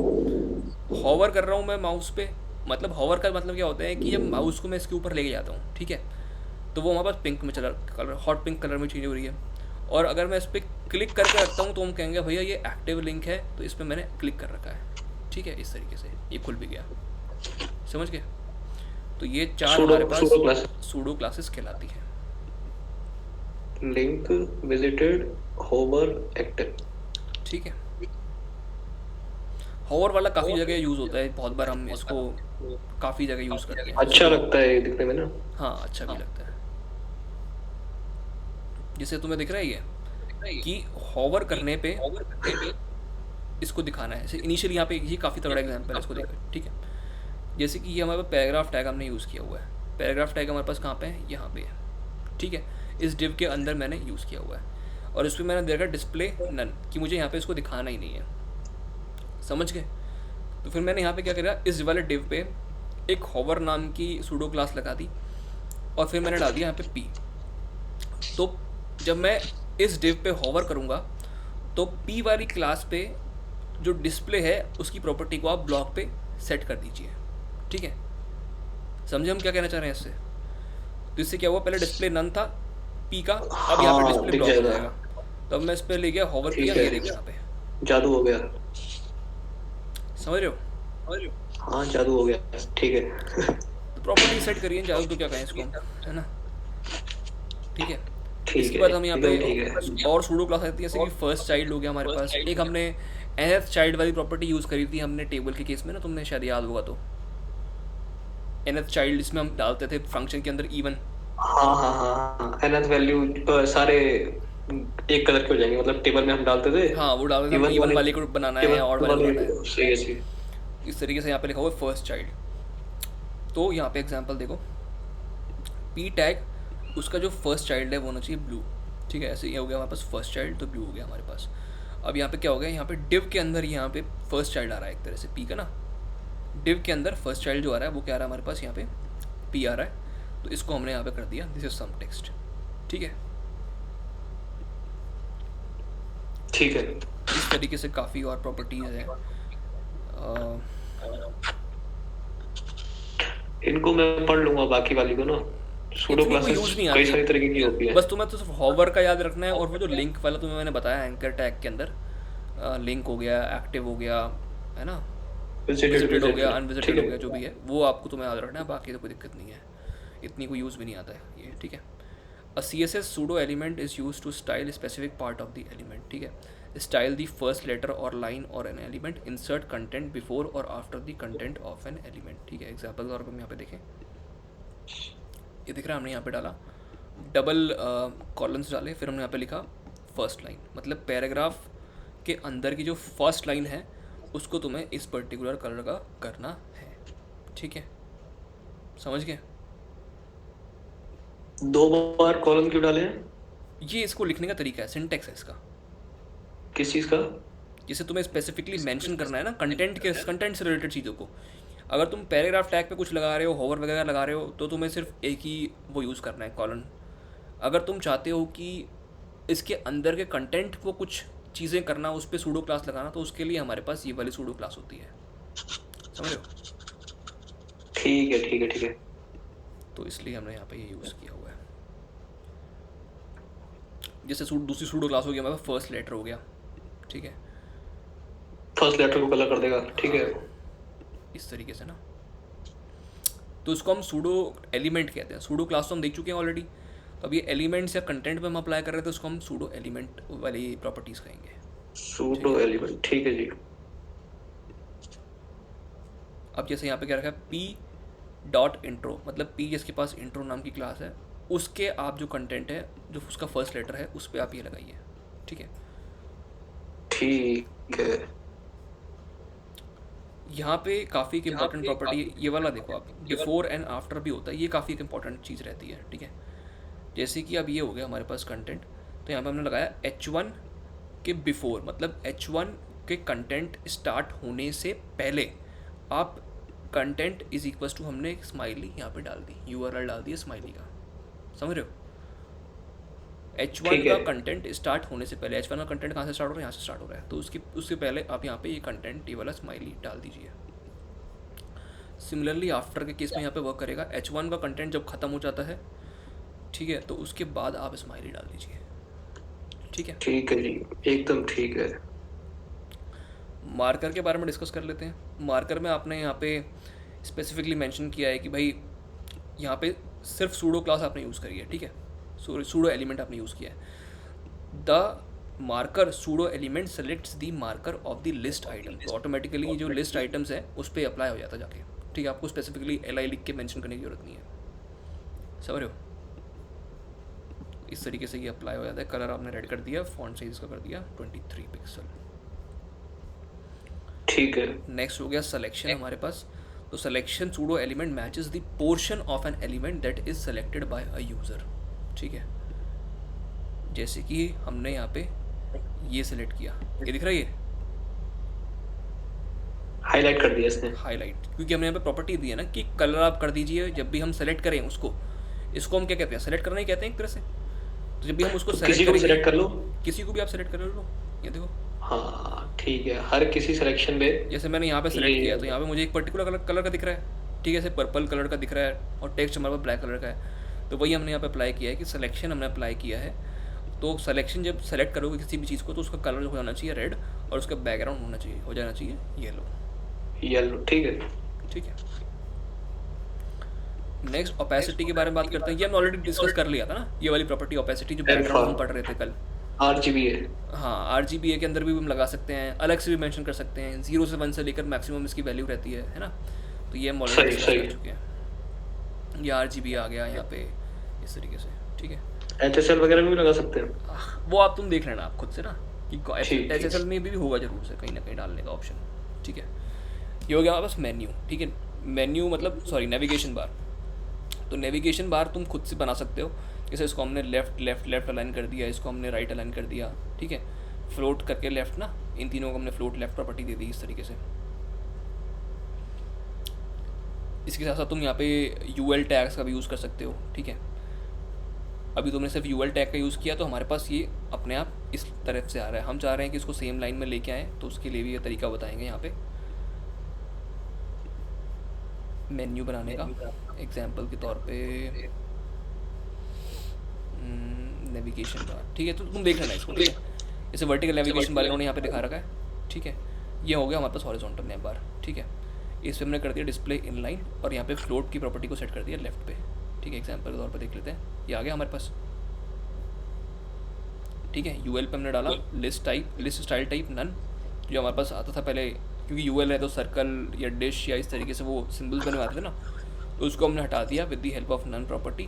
हॉवर कर रहा हूँ मैं माउस पे, मतलब हॉवर का मतलब क्या होता है कि जब माउस को मैं इसके ऊपर लेके जाता हूँ, ठीक है, तो वो हमारे पास पिंक में चला कलर, हॉट पिंक कलर में चेंज हो रही है। और अगर मैं इस पर क्लिक करके रखता हूँ तो हम कहेंगे भैया ये एक्टिव लिंक है, तो इस पर मैंने क्लिक कर रखा है, ठीक है। इस तरीके से ये खुल भी गया, समझ गए? तो ये चार हमारे पास सूडो क्लासेस कहलाती है। Link, visited, hover, active. ठीक है, हॉवर वाला काफ़ी जगह यूज़ होता है, बहुत बार हम इसको काफ़ी जगह यूज़ करते हैं। अच्छा लगता है ये दिखने में ना। हाँ, अच्छा भी लगता है। जैसे तुम्हें दिख रहा है ये कि हॉवर करने पे इसको दिखाना है। जैसे इनिशियली यहाँ पे ये काफ़ी तगड़ा एग्जाम्पल है, इसको देखो, ठीक है। जैसे कि ये हमारे पास पैराग्राफ टैग हमने यूज़ किया हुआ है। पैराग्राफ टैग हमारे पास कहाँ पे है? यहाँ पे है, ठीक है। इस डिव के अंदर मैंने यूज़ किया हुआ है और इस पर मैंने देखा डिस्प्ले नन, कि मुझे यहाँ पे इसको दिखाना ही नहीं है, समझ गए? तो फिर मैंने यहाँ पे क्या करा, इस वाले डिव पे एक हॉवर नाम की सूडो क्लास लगा दी और फिर मैंने डाल दिया यहाँ पे पी। तो जब मैं इस डिव पे हॉवर करूँगा तो पी वाली क्लास पे जो डिस्प्ले है उसकी प्रॉपर्टी को आप ब्लॉक पे सेट कर दीजिए, ठीक है। समझे हम क्या कहना चाह रहे हैं इससे? तो इससे क्या हुआ, पहले डिस्प्ले नन था पी का, अब यहाँ पे हाँ डिस्प्ले दिख ब्लॉक हो जाएगा। जाएगा। तो अब मैं इस पर ले गया, हॉवर ठीक किया, है, ये देखिए यहाँ पे, जादू हो गया। समझ रहे हो? हाँ जादू हो गया, ठीक है। तो प्रॉपर्टी सेट करिए, जादू तो क्या कहें इसको, है ना, ठीक है। ठीक इसके है, बाद हम यहाँ एकदम ठीक है। पे और सूडो क्लास आती है, जैसे कि फर्स्ट चाइल्ड हो गया हमारे पास। एक हमने एनएफ चाइल्ड वाली प्रॉपर्टी यूज़ करी थी हमने टेबल के केस में ना, तुमने शायद याद होगा। तो एनएफ चाइल्ड इसमें हम डालते थे फंक्शन के अंदर इवन। हाँ हाँ हाँ हाँ, एनथ वैल्यू सारे एक कलर के हो जाएंगे, मतलब टेबल में हम डालते थे। हाँ, वो डालते थे हम, इवन वाले को बनाना है, ऑड वाले को बनाना है, सही है सही। इस तरीके से यहाँ पे लिखा हुआ है फर्स्ट चाइल्ड। तो यहाँ पे एग्जांपल देखो, पी टैग उसका जो फर्स्ट चाइल्ड है वो होना चाहिए ब्लू, ठीक है। ऐसे ये हो गया हमारे पास फर्स्ट चाइल्ड, तो ब्लू हो गया हमारे पास। अब यहाँ पे क्या हो गया, यहाँ पे डिव के अंदर यहाँ पे फर्स्ट चाइल्ड आ रहा है एक तरह से, पी का ना, डिव के अंदर फर्स्ट चाइल्ड जो आ रहा है वो क्या आ रहा है हमारे पास, यहाँ पे पी आ रहा है। तो इसको हमने यहाँ पे कर दिया दिस इज सम टेक्स्ट, ठीक है। ठीक है, इस तरीके से काफ़ी और प्रॉपर्टीज़ हैं। इनको मैं पढ़ लूंगा, बाकी वाली को ना। सूडो इतनी कोई क्लासेस यूज़ नहीं कई आती, सारी तरीके की होती है। बस तुम्हें तो सिर्फ हॉवर का याद रखना है, और वो जो लिंक वाला तुम्हें मैंने बताया एंकर टैग के अंदर, लिंक हो गया, एक्टिव हो गया, है ना, विजिटेड हो गया, अनविजिटेड हो गया, जो भी है वो आपको तुम्हें याद रखना है, बाकी तो कोई दिक्कत नहीं है, इतनी कोई यूज़ भी नहीं आता है ये, ठीक है। A C S S pseudo element is use to style specific part of the element, ठीक है। स्टाइल द फर्स्ट लेटर और लाइन और an element, insert content before और after the content of an element, ठीक है। Example के तौर पर हम यहाँ पे देखें, ये दिख रहा है, हमने यहाँ पे डाला डबल कॉलम्स डाले, फिर हमने यहाँ पे लिखा फर्स्ट लाइन, मतलब पैराग्राफ के अंदर की जो फर्स्ट लाइन है उसको तुम्हें इस पर्टिकुलर कलर का करना है, ठीक है। समझ गए? 2 बार कॉलम क्यों डाले हैं? ये इसको लिखने का तरीका है, सिंटेक्स है इसका। किस चीज़ का? जिसे तुम्हें स्पेसिफिकली मेंशन करना है ना, कंटेंट से रिलेटेड चीज़ों को। अगर तुम पैराग्राफ टैग पे कुछ लगा रहे हो, होवर वगैरह लगा रहे हो, तो तुम्हें सिर्फ एक ही वो यूज़ करना है, कॉलन। अगर तुम चाहते हो कि इसके अंदर के कंटेंट को कुछ चीज़ें करना, उस पर सूडो क्लास लगाना, तो उसके लिए हमारे पास ये वाली सूडो क्लास होती है, समझ रहे हो? ठीक है ठीक है ठीक है। तो इसलिए हमने यहाँ पे ये यूज़ किया हुआ है। जैसे दूसरी सूडो क्लास हो गया हमारे पास फर्स्ट लेटर हो गया, ठीक है, फर्स्ट लेटर को कलर कर देगा, ठीक है। हाँ इस तरीके से ना। तो इसको हम सूडो एलिमेंट कहते हैं। सूडो क्लास तो हम देख चुके हैं ऑलरेडी, तो अब ये एलिमेंट्स या कंटेंट पे हम अप्लाई कर रहे थे, तो उसको हम सूडो एलिमेंट वाली प्रॉपर्टीज़ कहेंगे। ठीक सूडो है, एलिमेंट, ठीक है जी। अब जैसे यहाँ पे क्या रखा है, पी डॉट इंट्रो, मतलब पी जिसके पास इंट्रो नाम की क्लास है, उसके आप जो कंटेंट है, जो उसका फर्स्ट लेटर है, उस पर आप ये लगाइए। ठीक है, ठीक है। यहाँ पे काफ़ी एक इंपॉर्टेंट प्रॉपर्टी ये वाला देखो आप, बिफोर एंड आफ्टर भी होता है, ये काफ़ी एक इंपॉर्टेंट चीज़ रहती है। ठीक है, जैसे कि अब ये हो गया हमारे पास कंटेंट, तो यहाँ पे हमने लगाया H1 के बिफोर, मतलब H1 के कंटेंट स्टार्ट होने से पहले आप कंटेंट इज इक्वल्स टू, हमने एक स्माइली यहाँ पे डाल दी, यूआरएल डाल दी स्माइली का, समझ रहे हो। H1 ठीक का है, कंटेंट स्टार्ट होने से पहले, H1 का कंटेंट कहाँ से स्टार्ट हो रहा है, यहाँ से स्टार्ट हो रहा है, तो उसके पहले आप यहाँ पे ये कंटेंट ये वाला स्माइली डाल दीजिए। सिमिलरली आफ्टर के केस में यहाँ पे वर्क करेगा, H1 का कंटेंट जब खत्म हो जाता है, ठीक है, तो उसके बाद आप स्माइली डाल दीजिए। ठीक है, ठीक है जी, एकदम ठीक है। मार्कर के बारे में डिस्कस कर लेते हैं। मार्कर में आपने यहाँ पे स्पेसिफिकली मेंशन किया है कि भाई यहाँ पे सिर्फ सूडो क्लास आपने यूज़ करी है। ठीक है, सूडो एलिमेंट आपने यूज़ किया है। The marker pseudo element selects the marker of the list item, तो ऑटोमेटिकली जो लिस्ट आइटम्स है उस पर अप्लाई हो जाता है जाके। ठीक है, आपको स्पेसिफिकली LI लिख के मेंशन करने की जरूरत नहीं है, समझ रहे हो। इस तरीके से ये अप्लाई हो जाता है। कलर आपने रेड कर दिया, फॉन्ट साइज का कर दिया 23 पिक्सल। ठीक है। नेक्स्ट हो गया सिलेक्शन हमारे पास। तो selection pseudo element matches the portion of an element that is selected bye a user. ठीक है, जैसे कि हमने यहाँ पे ये सिलेक्ट किया, ये दिख रहा है, ये हाईलाइट कर दिया इसने। हाईलाइट, क्योंकि हमने यहाँ पे प्रॉपर्टी दी है ना कि कलर आप कर दीजिए जब भी हम सेलेक्ट करें उसको। इसको हम क्या कहते हैं, सेलेक्ट करना ही कहते हैं एक तरह से। तो जब भी हम उसको तो सेलेक्ट किसी को भी करेंगे, सिलेक्ट कर लो। किसी को भी आप सेलेक्ट कर लो, ये देखो। हाँ ठीक है, हर किसी सिलेक्शन में जैसे मैंने यहाँ पे सेलेक्ट किया, तो ये। यहाँ पे मुझे एक पर्टिकुलर कलर का दिख रहा है। ठीक है, जैसे पर्पल कलर का दिख रहा है और टेक्स्ट हमारे पास ब्लैक कलर का है। तो वही हमने यहाँ पे अप्लाई किया है कि सिलेक्शन हमने अप्लाई किया है। तो सिलेक्शन जब सेलेक्ट करोगे किसी भी चीज़ को, तो उसका कलर हो जाना चाहिए रेड, और उसका बैकग्राउंड हो जाना चाहिए येलो। येलो, ठीक है। ठीक है, नेक्स्ट ओपेसिटी के बारे में बात करते हैं। ये हमने ऑलरेडी डिस्कस कर लिया था ना, ये वाली प्रॉपर्टी ओपेसिटी, जो बैकग्राउंड हम पढ़ रहे थे कल। RGB है। हाँ, RGBA के अंदर भी हम लगा सकते हैं, अलग से भी मेंशन कर सकते हैं। 0 से 1 से लेकर मैक्सिमम इसकी वैल्यू रहती है ना। तो ये हम ऑलरेडी सही डिस्कस सही। कर चुके हैं। ये RGB आ गया यहाँ पे इस तरीके से। ठीक है, HSL वगैरह में भी लगा सकते हैं। वो आप तुम देख लेना आप खुद से ना कि ठीक एच एस एल ठीक। में भी होगा जरूर से कहीं ना कहीं डालने का ऑप्शन। ठीक है, ये हो गया हमारे पास मेन्यू। ठीक है, मेन्यू मतलब सॉरी नेविगेशन बार। तो नेविगेशन बार तुम खुद से बना सकते हो। जैसे इसको हमने लेफ्ट लेफ्ट लेफ्ट अलाइन कर दिया, इसको हमने राइट अलाइन कर दिया। ठीक है, फ्लोट करके लेफ्ट ना, इन तीनों को हमने फ्लोट लेफ्ट प्रॉपर्टी दे दी इस तरीके से। इसके साथ साथ तुम यहाँ पे यूएल टैग्स का भी यूज़ कर सकते हो। ठीक है, अभी तुमने सिर्फ यूएल टैग का यूज़ किया, तो हमारे पास ये अपने आप इस तरफ से आ रहा है। हम चाह रहे हैं कि इसको सेम लाइन में लेके आएँ, तो उसके लिए भी ये तरीका बताएंगे यहाँ पे मेन्यू बनाने का। एग्जाम्पल के तौर पे नेविगेशन बार। ठीक है, तो तुम देख लेना इसको। ठीक है, जैसे वर्टिकल नेविगेशन बार इन्होंने यहाँ पे दिखा रखा है। ठीक है, ये हो गया हमारे पास हॉरिजॉन्टल नेम बार। ठीक है, इस पर हमने कर दिया डिस्प्ले इन लाइन, और यहाँ पे फ्लोट की प्रॉपर्टी को सेट कर दिया लेफ्ट पे। ठीक है, एग्जाम्पल के तौर पर देख लेते हैं, ये आ गया हमारे पास। ठीक है, यूएल पे हमने डाला list type, list style type none, जो हमारे पास आता था पहले, क्योंकि यूएल है तो सर्कल या डिश या इस तरीके से वो सिंबल्स बनवाते थे ना, तो उसको हमने हटा दिया with the help of none property.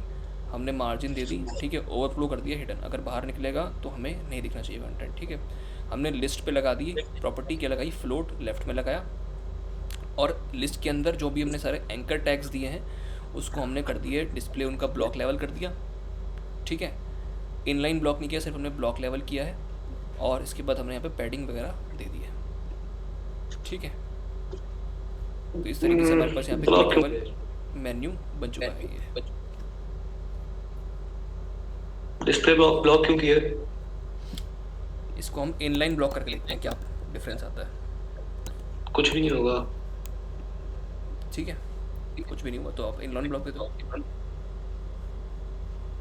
हमने मार्जिन दे दी। ठीक है, ओवरफ्लो कर दिया हिडन, अगर बाहर निकलेगा तो हमें नहीं दिखना चाहिए कंटेंट। ठीक है, हमने लिस्ट पे लगा दी प्रॉपर्टी, क्या लगाई, फ्लोट लेफ्ट में लगाया, और लिस्ट के अंदर जो भी हमने सारे एंकर टैग्स दिए हैं उसको हमने कर दिए डिस्प्ले उनका ब्लॉक लेवल कर दिया। ठीक है, इनलाइन ब्लॉक नहीं किया, सिर्फ हमने ब्लॉक लेवल किया है, और इसके बाद हमने यहाँ पे पैडिंग वगैरह दे दी है। ठीक है, तो इस तरीके से हमारे पास यहाँ पे क्लिकेबल मेन्यू बन चुका है ये। डिस्प्ले ब्लॉक ब्लॉक क्यों किया? इसको हम इनलाइन ब्लॉक करके देखते हैं क्या डिफरेंस आता है। कुछ भी नहीं होगा। ठीक है, कुछ भी नहीं हुआ तो आप इनलाइन ब्लॉक दे दो।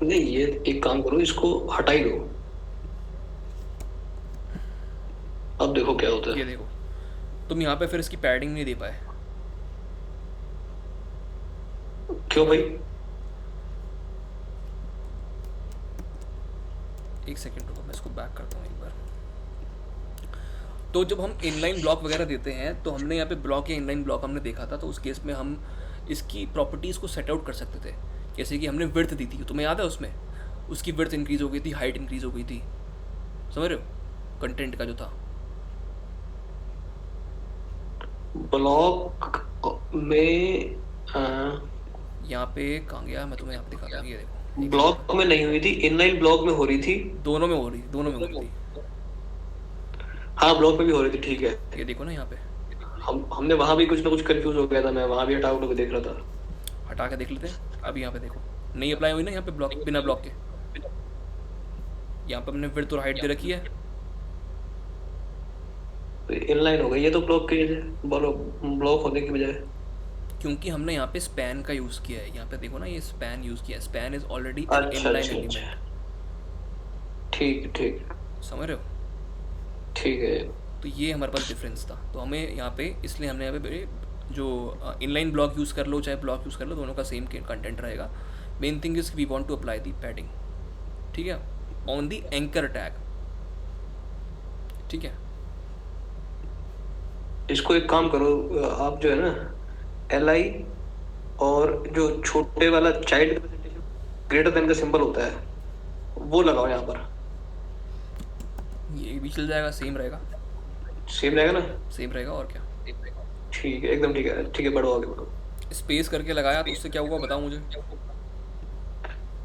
नहीं, ये एक काम करो, इसको हटा ही दो। अब देखो क्या होता ये है। देखो, तुम यहाँ पे फिर इसकी पैडिंग नहीं दे पाए। क्यों भाई? एक सेकेंड रुको, मैं इसको बैक करता हूँ एक बार। तो जब हम इनलाइन ब्लॉक वगैरह देते हैं तो हमने यहाँ पे ब्लॉक या इनलाइन ब्लॉक हमने देखा था, तो उस केस में हम इसकी प्रॉपर्टीज़ को सेट आउट कर सकते थे। जैसे कि हमने विड्थ दी थी, तुम्हें याद है उसमें उसकी विड्थ इंक्रीज़ हो गई थी, हाइट इंक्रीज़ हो गई थी, समझ रहे हो कंटेंट का जो था। ब्लॉक में यहाँ पे कहाँ गया, मैं तुम्हें यहाँ पे दिखाता हूँ, ये देखो एक सेकेंड। ब्लॉक में नहीं हुई थी, इनलाइन ब्लॉक में हो रही थी। दोनों में हो रही, दोनों में हो रही थी। हाँ ब्लॉक में भी हो रही थी, ठीक है। ये देखो ना यहाँ पे, हमने वहां भी कुछ ना कुछ कंफ्यूज हो गया था, मैं वहां भी हटा उठा के देख रहा था। हटा के देख लेते हैं। अब यहाँ पे देखो, नहीं अप्लाई हुई ना यहाँ पे ब्लॉक, बिना ब्लॉक के। यहाँ पे हमने विड्थ और हाइट दे रखी है। तो इनलाइन हो गई ये तो, ब्लॉक के ब्लॉक होने की बजाय। क्योंकि हमने यहाँ पे स्पैन का यूज़ किया है, यहाँ पे देखो ना, ये स्पैन यूज़ किया है। स्पैन इज़ ऑलरेडी एन अच्छा इनलाइन अच्छा एलिमेंट। अच्छा, ठीक ठीक। समझ रहे हो? ठीक है। तो ये हमारे पास डिफरेंस था, तो हमें यहाँ पे, इसलिए हमने यहाँ पे जो इनलाइन ब्लॉक यूज़ कर लो चाहे ब्लॉक यूज़ कर लो, दोनों का सेम कंटेंट रहेगा। Main thing is we want to apply the padding, ठीक है, ऑन दी एंकर टैग, ठीक है। इसको एक काम करो, आप जो है ना, एल आई और जो छोटे वाला चाइल्ड ग्रेटर देन का सिंबल होता है वो लगाओ यहाँ पर। ये भी चल जाएगा, सेम रहेगा। सेम रहेगा ना? सेम रहेगा और क्या। ठीक है, एकदम ठीक है, ठीक है, बढ़ो आगे बढ़ो। स्पेस करके लगाया तो उससे क्या हुआ बताओ मुझे।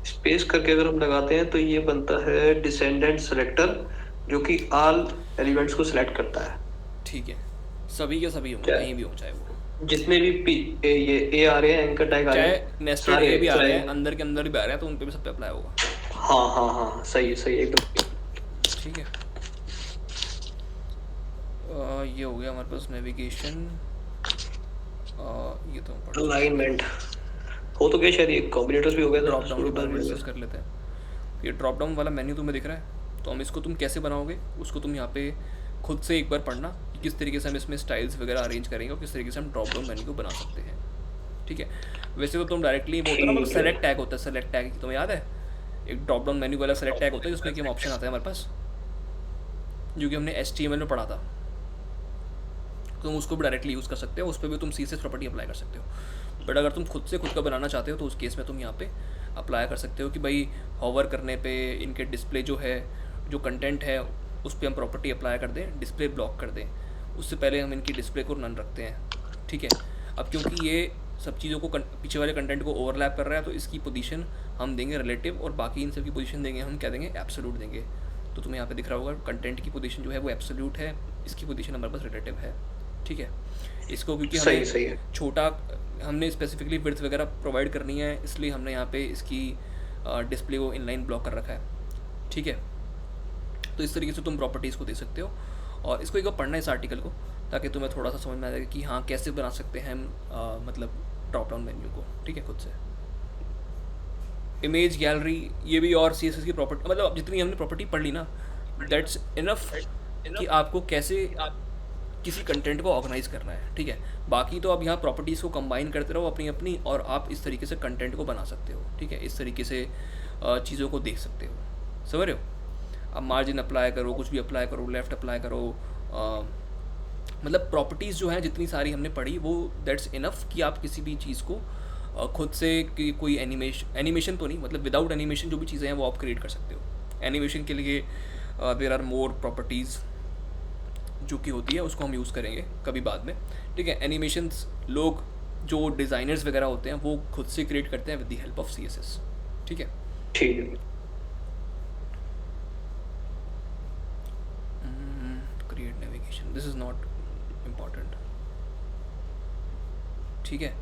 स्पेस करके अगर हम लगाते हैं तो ये बनता है डिसेंडेंट सेलेक्टर, जो कि ऑल एलिमेंट्स को सिलेक्ट करता है। ठीक है, सभी के सभी होंगे, क्या कहीं भी हो चाहे वो, जितने भी ये ए आ रहे हैं, एंकर टैग आ रहे चाहे हैं नेस्टेड सारे, ए भी आ रहे चाहे। हैं, अंदर के अंदर भी आ रहे हैं, तो उन पे भी सब पे अप्लाई होगा। हाँ हाँ हाँ, सही है सही है, एकदम। ठीक है। ये हो गया हमारे पास नेविगेशन। ये तो हम पढ़ चुके हैं। अलाइनमेंट हो तो गया शायद, ये कॉम्बिनेटर्स भी हो गया था, ड्रॉप डाउन के स्क्रू बारे डाउन में भी हो डिस्कस गया। कर लेते हैं। ये ड्रॉप डाउन वाला मेन्यू तुम्हें दिख रहा है, तो हम इसको तुम कैसे बनाओगे उसको तुम यहाँ पे खुद से एक बार पढ़ना कि किस तरीके से हम इसमें स्टाइल्स वगैरह अरेंज करेंगे और किस तरीके से हम ड्रॉप डाउन मेन्यू को बना सकते हैं। ठीक है, वैसे तो तुम डायरेक्टली वो होता है ना, मतलब ठीक है। सेलेक्ट टैग होता है, सेलेक्ट टैग तुम्हें याद है, एक ड्रॉप डाउन मेन्यू वाला सेलेक्ट टैग होता है जिसमें कि हम ऑप्शन आता है हमारे पास, जो कि हमने HTML में पढ़ा था। तुम उसको भी डायरेक्टली यूज़ कर सकते हो, उस पर भी तुम CSS प्रॉपर्टी अप्लाई कर सकते हो। बट अगर तुम खुद से खुद का बनाना चाहते हो तो उस केस में तुम यहाँ पे अप्लाई कर सकते हो कि भाई हॉवर करने पे इनके डिस्प्ले जो है, जो कंटेंट है, उस पर हम प्रॉपर्टी अप्लाई कर दें, डिस्प्ले ब्लॉक कर दें। उससे पहले हम इनकी डिस्प्ले को नन रखते हैं। ठीक है, अब क्योंकि ये सब चीज़ों को पीछे वाले कंटेंट को ओवरलैप कर रहा है, तो इसकी पोजीशन हम देंगे रिलेटिव, और बाकी इन सब की पोजीशन देंगे हम क्या देंगे, एब्सोल्यूट देंगे। तो तुम्हें यहाँ पे दिख रहा होगा कंटेंट की पोजीशन जो है वो एब्सोल्यूट है, इसकी पोजीशन हमारे पास रिलेटिव है। ठीक है, इसको क्योंकि सही हमें सही है। छोटा, हमने स्पेसिफिकली विड्थ वगैरह प्रोवाइड करनी है, इसलिए हमने यहाँ पे इसकी डिस्प्ले को इनलाइन ब्लॉक कर रखा है। ठीक है, तो इस तरीके से तुम प्रॉपर्टीज़ को दे सकते हो, और इसको एक बार पढ़ना है इस आर्टिकल को, ताकि तुम्हें थोड़ा सा समझ में आ जाएगा कि हाँ कैसे बना सकते हैं हम मतलब ड्रॉप डाउन मेन्यू को। ठीक है, खुद से इमेज गैलरी, ये भी और CSS की प्रॉपर्टी, मतलब जितनी हमने प्रॉपर्टी पढ़ ली ना, दैट्स इनफ कि आपको कैसे किसी कंटेंट को ऑर्गेनाइज करना है। ठीक है, बाकी तो आप यहाँ प्रॉपर्टीज़ को कंबाइन करते रहो अपनी अपनी, और आप इस तरीके से कंटेंट को बना सकते हो। ठीक है, इस तरीके से चीज़ों को देख सकते हो, समझ रहे हो। अब मार्जिन अप्लाई करो, कुछ भी अप्लाई करो, लेफ़्ट अप्लाई करो, मतलब प्रॉपर्टीज़ जो हैं जितनी सारी हमने पढ़ी वो दैट्स इनफ कि आप किसी भी चीज़ को खुद से कि कोई एनिमेशन तो नहीं, मतलब विदाउट एनिमेशन जो भी चीज़ें हैं वो आप क्रिएट कर सकते हो। एनिमेशन के लिए देयर आर मोर प्रॉपर्टीज़ जो कि होती है, उसको हम यूज़ करेंगे कभी बाद में। ठीक है, एनिमेशंस लोग जो डिज़ाइनर्स वगैरह होते हैं वो खुद से क्रिएट करते हैं with the help of CSS। ठीक है, ठीक है। Create navigation, this is not important. ठीक है,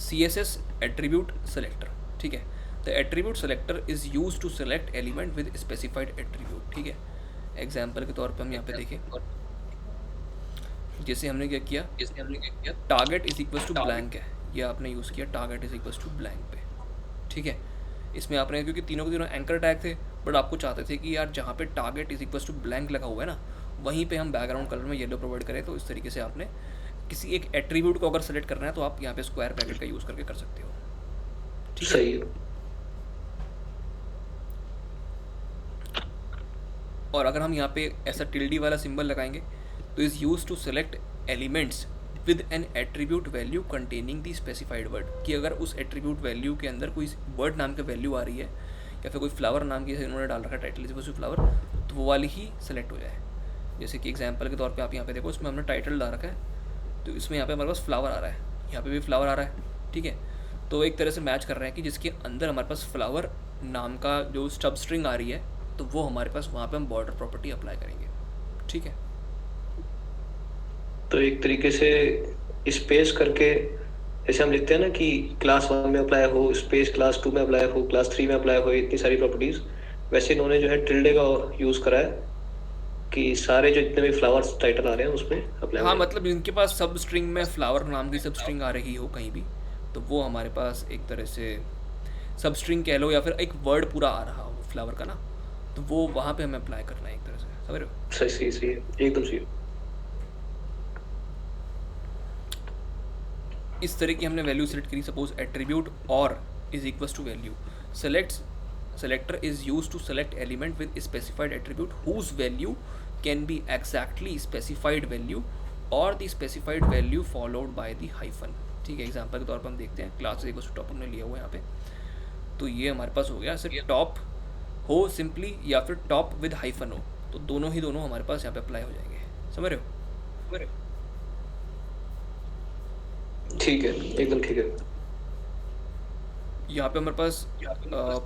CSS एट्रीब्यूट सेलेक्टर। ठीक है, the attribute selector is use to select element with specified attribute. ठीक है, एग्जाम्पल के तौर पर हम यहाँ पे देखें, जैसे हमने क्या किया, target is equal to blank है, ये आपने यूज़ किया target is equal to blank पे। ठीक है, इसमें आपने, क्योंकि तीनों के तीनों एंकर टैग थे, बट आपको चाहते थे कि यार जहाँ पे target is equal to blank लगा हुआ है ना, वहीं पे हम बैकग्राउंड कलर में येलो प्रोवाइड करें। तो इस तरीके से आपने किसी एक एट्रीब्यूट को अगर सेलेक्ट करना है तो आप यहाँ पे स्क्वायर ब्रैकेट का यूज़ करके कर सकते हो। ठीक है। सही है। और अगर हम यहाँ पे ऐसा टिल्डी वाला सिंबल लगाएंगे तो is use to select elements with an attribute value containing the specified word, कि अगर उस एट्रीब्यूट वैल्यू के अंदर कोई वर्ड नाम की वैल्यू आ रही है या फिर कोई फ्लावर नाम की, जैसे उन्होंने डाल रखा है title is equal to flower, तो वो वाली ही सेलेक्ट हो जाए। जैसे कि एग्जांपल के तौर पे आप यहाँ पे देखो, इसमें हमने टाइटल डाल रखा है, तो इसमें यहाँ पे हमारे पास फ्लावर आ रहा है, यहाँ पे भी फ्लावर आ रहा है। ठीक है, तो एक तरह से मैच कर रहे हैं कि जिसके अंदर हमारे पास फ्लावर नाम का जो स्टब स्ट्रिंग आ रही है, तो वो हमारे पास वहाँ पे हम बॉर्डर प्रॉपर्टी अप्लाई करेंगे। ठीक है, तो एक तरीके से स्पेस करके, जैसे हम लिखते हैं ना कि क्लास 1 में अप्लाई हो, स्पेस क्लास 2 में अप्लाई हो, क्लास 3 में अप्लाई हो, इतनी सारी प्रॉपर्टीज, वैसे इन्होंने जो है टिल्डे का यूज करा है कि सारे जो जितने भी फ्लावर्स टाइटल आ रहे हैं उसमें अप्लाई हो हाँ जाए। मतलब इनके पास सब स्ट्रिंग में फ्लावर नाम की सब स्ट्रिंग आ रही हो कहीं भी, तो वो हमारे पास एक तरह से सब स्ट्रिंग कह लो, या फिर एक वर्ड पूरा आ रहा हो फ्लावर का ना, तो वो वहाँ पे हमें अप्लाई करना है एक तरह से, समझ रहे हो। सही सही सही है, एकदम सही है। इस तरह की हमने वैल्यू सेलेक्ट करी, सपोज एट्रीब्यूट और is equals to value selector is use to select element with specified attribute whose value can be exactly specified value और the specified value followed by the hyphen. ठीक है, example के तौर पर हम देखते हैं, class is equals to top हमने लिया हुआ है यहाँ पे, तो ये हमारे पास हो गया सिर्फ टॉप हो सिंपली या फिर टॉप विद हाइफन हो, तो दोनों ही दोनों हमारे पास यहाँ पे अप्लाई हो जाएंगे, समझ रहे हो। ठीक है, एकदम ठीक है। यहाँ पे हमारे पास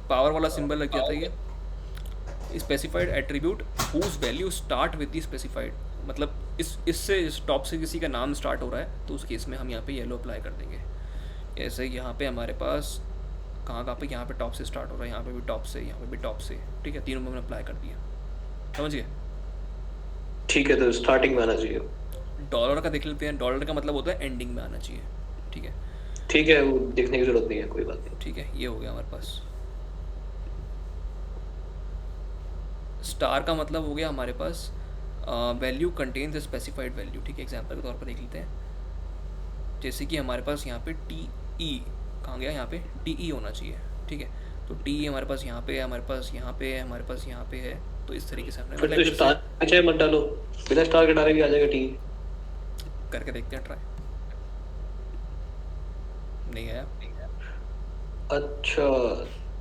पावर वाला सिंबल लग जाता है, ये specified attribute whose value start with the specified, मतलब इससे इस टॉप से किसी का नाम स्टार्ट हो रहा है तो उस केस में हम यहाँ पे येलो अप्लाई कर देंगे। ऐसे यहाँ पे हमारे पास कहाँ पे, यहाँ पे टॉप से स्टार्ट हो रहा है, यहाँ पे भी टॉप से, यहाँ पे भी टॉप से। ठीक है, तीनों में हमने अप्लाई कर दिया, समझ गए। ठीक है, तो स्टार्टिंग में आना चाहिए। डॉलर का देख लेते हैं, डॉलर का मतलब होता है एंडिंग में आना चाहिए। ठीक है, ठीक है, वो देखने की जरूरत नहीं है, कोई बात नहीं। ठीक है, ये हो गया हमारे पास। स्टार का मतलब हो गया हमारे पास वैल्यू कंटेन्स स्पेसिफाइड वैल्यू। ठीक है, एग्जांपल के तौर पर देख लेते हैं, जैसे कि हमारे पास यहाँ पे टी ई कहाँ गया, यहाँ पे टी ई होना चाहिए। ठीक है, तो टी ई हमारे पास यहाँ पे है, हमारे पास यहाँ पे है, हमारे पास यहाँ पे है, तो इस तरीके से हमने फिर तो स्टार चाहे मत डालो, बिना स्टार के डाले भी आ जाएगा टी। करके देखते हैं ट्राई। नहीं आया। अच्छा,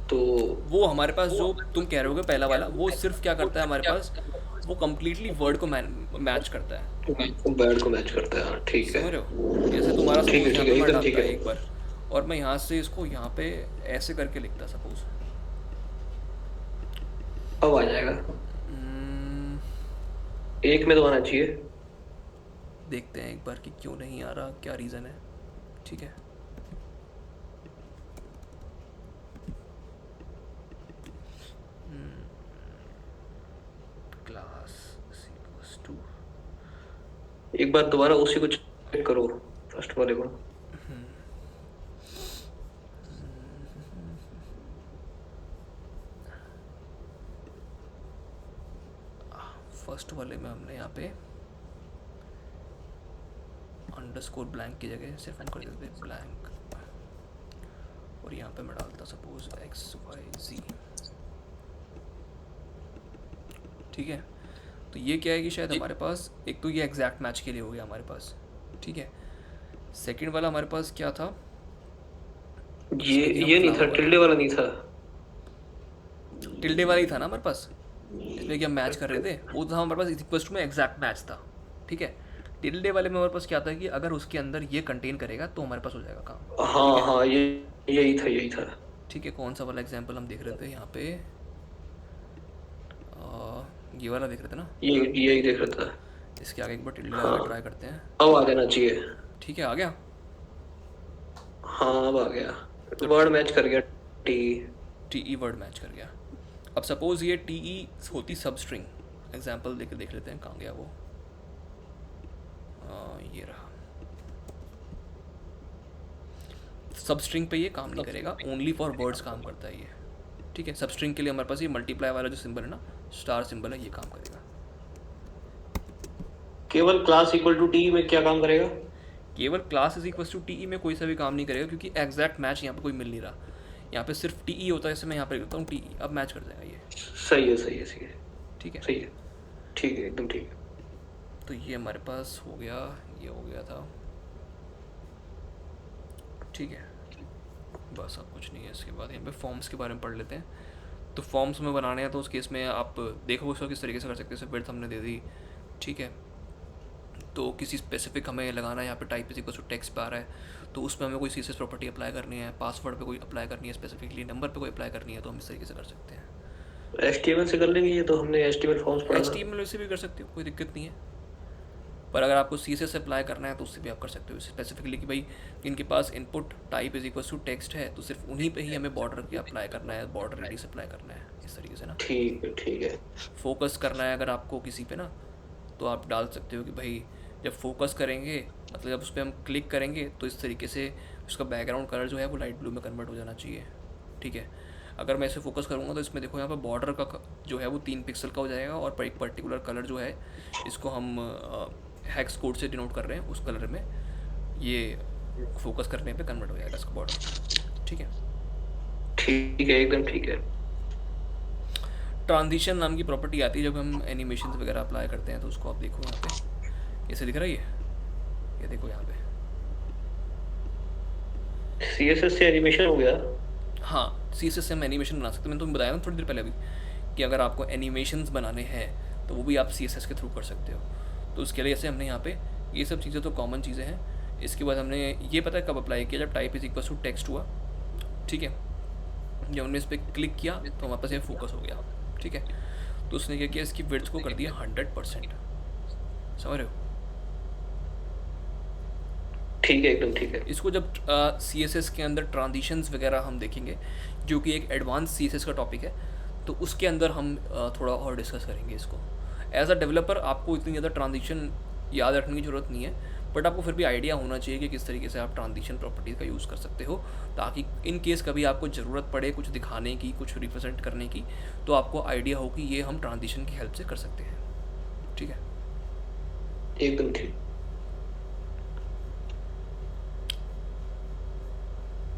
तो वो हमारे पास जो तुम कह रहे हो पहला वाला, वो सिर्फ क्या करता है हमारे पास, वो कम्प्लीटली वर्ड को मैच करता है, बैड को मैच करता है। हाँ, ठीक है, समझ रहे हो। जैसे तुम्हारा ठीक है, सपोज यहाँ ठीक है, पे मैं एकदम ठीक डालता है। एक बार, और मैं यहाँ से इसको यहाँ पे ऐसे करके लिखता सपोज, अब आ जाएगा, एक में तो आना चाहिए। देखते हैं एक बार कि क्यों नहीं आ रहा, क्या रीज़न है। ठीक है, क्लास इक्वल्स टू, एक बार दोबारा उसी को चेक करो, फर्स्ट वाले को। फर्स्ट वाले में हमने यहाँ पे अंडरस्कोर ब्लैंक की जगह सिर्फ हम कर देते ब्लैंक, और यहाँ पे मैं डालता सपोज XYZ। ठीक है, तो ये क्या है कि शायद हमारे पास एक तो ये एग्जैक्ट मैच के लिए हो गया हमारे पास। ठीक है, सेकंड वाला हमारे पास क्या था, ये नहीं था, टिल्डे वाला नहीं था, टिल्डे वाला ही था ना हमारे पास, इसमें कि हम मैच कर रहे थे, वो था हमारे पास इक्वल्स टू में एग्जैक्ट मैच था। ठीक है, टिल्डे वाले में हमारे पास क्या था कि अगर उसके अंदर ये कंटेन करेगा तो हमारे पास हो जाएगा काम। हाँ हाँ, ये यही था, यही था। ठीक है, कौन सा वाला एग्जांपल हम देख रहे थे यहाँ पे, ये वाला देख रहे थे ना, ये यही देख रहा था। इसके आगे एक बार टिल्डे लगा के ट्राई करते हैं। अब आ जाना चाहिए। ठीक है, आ गया। हाँ, अब आ गया, वर्ड मैच कर गया, टी। टी वर्ड मैच कर गया। अब सपोज ये टी होती सब स्ट्रिंग, एग्जाम्पल देख लेते हैं कहाँ गया वो, ये रहा। सब स्ट्रिंग पे ये काम नहीं करेगा, ओनली फॉर वर्ड्स काम करता है ये। ठीक है, सब स्ट्रिंग के लिए हमारे पास ये मल्टीप्लाई वाला जो सिंबल है ना, स्टार सिंबल है, ये काम करेगा। केवल क्लास इक्वल टू टी में क्या काम करेगा? केवल class is equal to T E में कोई सा भी काम नहीं करेगा, क्योंकि एग्जैक्ट मैच यहाँ पे कोई मिल नहीं रहा। यहाँ पे सिर्फ टी ई होता है, जैसे मैं यहाँ पे लिखता हूँ टी ई, अब मैच कर जाएगा ये। सही है, सही है, सही है, ठीक है, सही है, ठीक है, एकदम ठीक है। तो ये हमारे पास हो गया, ये हो गया था। ठीक है, बस अब कुछ नहीं है। इसके बाद यहाँ पे फॉर्म्स के बारे में पढ़ लेते हैं। तो फॉर्म्स में बनाने हैं तो उस केस में आप देखो उसको किस तरीके से कर सकते हैं। विड्थ हमने दे दी, ठीक है। तो किसी स्पेसिफिक हमें लगाना है, यहाँ पे type is equal to text पे आ रहा है, तो उसमें हमें कोई सीएसएस प्रॉपर्टी अप्लाई करनी है, पासवर्ड पे कोई अप्लाई करनी है, स्पेसिफिकली नंबर पे कोई अप्लाई करनी है, तो हम इस तरीके से कर सकते हैं। HTML से कर लेंगे, ये तो हमने HTML फॉर्म्स पढ़ा एच था। टी एम एल से भी कर सकते हो, कोई दिक्कत नहीं है। पर अगर आपको सी एस अप्लाई करना है तो उससे भी आप कर सकते हो स्पेसिफिकली, कि भाई इनके पास input type is equal to text है, तो सिर्फ उन्हीं पे ही हमें बॉर्डर के अप्लाई करना है, बॉर्डर रेडियस अप्लाई करना है, इस तरीके से ना। ठीक है, ठीक है। फोकस करना है अगर आपको किसी पे ना, तो आप डाल सकते हो कि भाई जब फोकस करेंगे, मतलब जब उस पर हम क्लिक करेंगे तो इस तरीके से उसका बैकग्राउंड कलर जो है वो लाइट ब्लू में कन्वर्ट हो जाना चाहिए, ठीक है। अगर मैं इसे फोकस करूँगा तो इसमें देखो यहाँ पर बॉर्डर का जो है वो 3 पिक्सल का हो जाएगा, और एक पर्टिकुलर कलर जो है, इसको हम हैक्स कोड से डिनोट कर रहे हैं, उस कलर में ये फोकस करने पे कन्वर्ट हो जाएगा इसका बॉर्डर, ठीक है। ठीक है, एकदम ठीक है। ट्रांजिशन नाम की प्रॉपर्टी आती है जब हम एनिमेशन वगैरह अप्लाई करते हैं, तो उसको आप देखो यहाँ पे ऐसे दिख रहा है ये देखो यहाँ पे। CSS से एनिमेशन हो गया? हाँ, सी एस एस से हम एनिमेशन बना सकते हैं। मैंने तुम्हें बताया ना थोड़ी देर पहले अभी, कि अगर आपको एनिमेशंस बनाने हैं तो वो भी आप सी एस एस के थ्रू कर सकते हो। तो उसके लिए जैसे हमने यहाँ पे ये सब चीज़ें तो कॉमन चीज़ें हैं। इसके बाद हमने ये पता है कब अप्लाई किया, जब type is equal to text हुआ, ठीक है। जब हमने इस पर क्लिक किया तो हमारे पास ये फोकस हो गया, ठीक है। तो उसने क्या किया, इसकी विड्थ को कर दिया 100%, समझ रहे हो। ठीक है, एकदम ठीक है। इसको जब सी एस एस के अंदर ट्रांजिशंस वगैरह हम देखेंगे, जो कि एक एडवांस सी एस एस का टॉपिक है, तो उसके अंदर हम थोड़ा और डिस्कस करेंगे इसको। एज अ डेवलपर आपको इतनी ज़्यादा ट्रांजिशन याद रखने की ज़रूरत नहीं है, बट आपको फिर भी आइडिया होना चाहिए कि किस तरीके से आप ट्रांजिशन प्रॉपर्टीज़ का यूज़ कर सकते हो, ताकि इन केस कभी आपको ज़रूरत पड़े कुछ दिखाने की, कुछ रिप्रेजेंट करने की, तो आपको आइडिया हो कि ये हम ट्रांजिशन की हेल्प से कर सकते हैं, ठीक है। एकदम ठीक।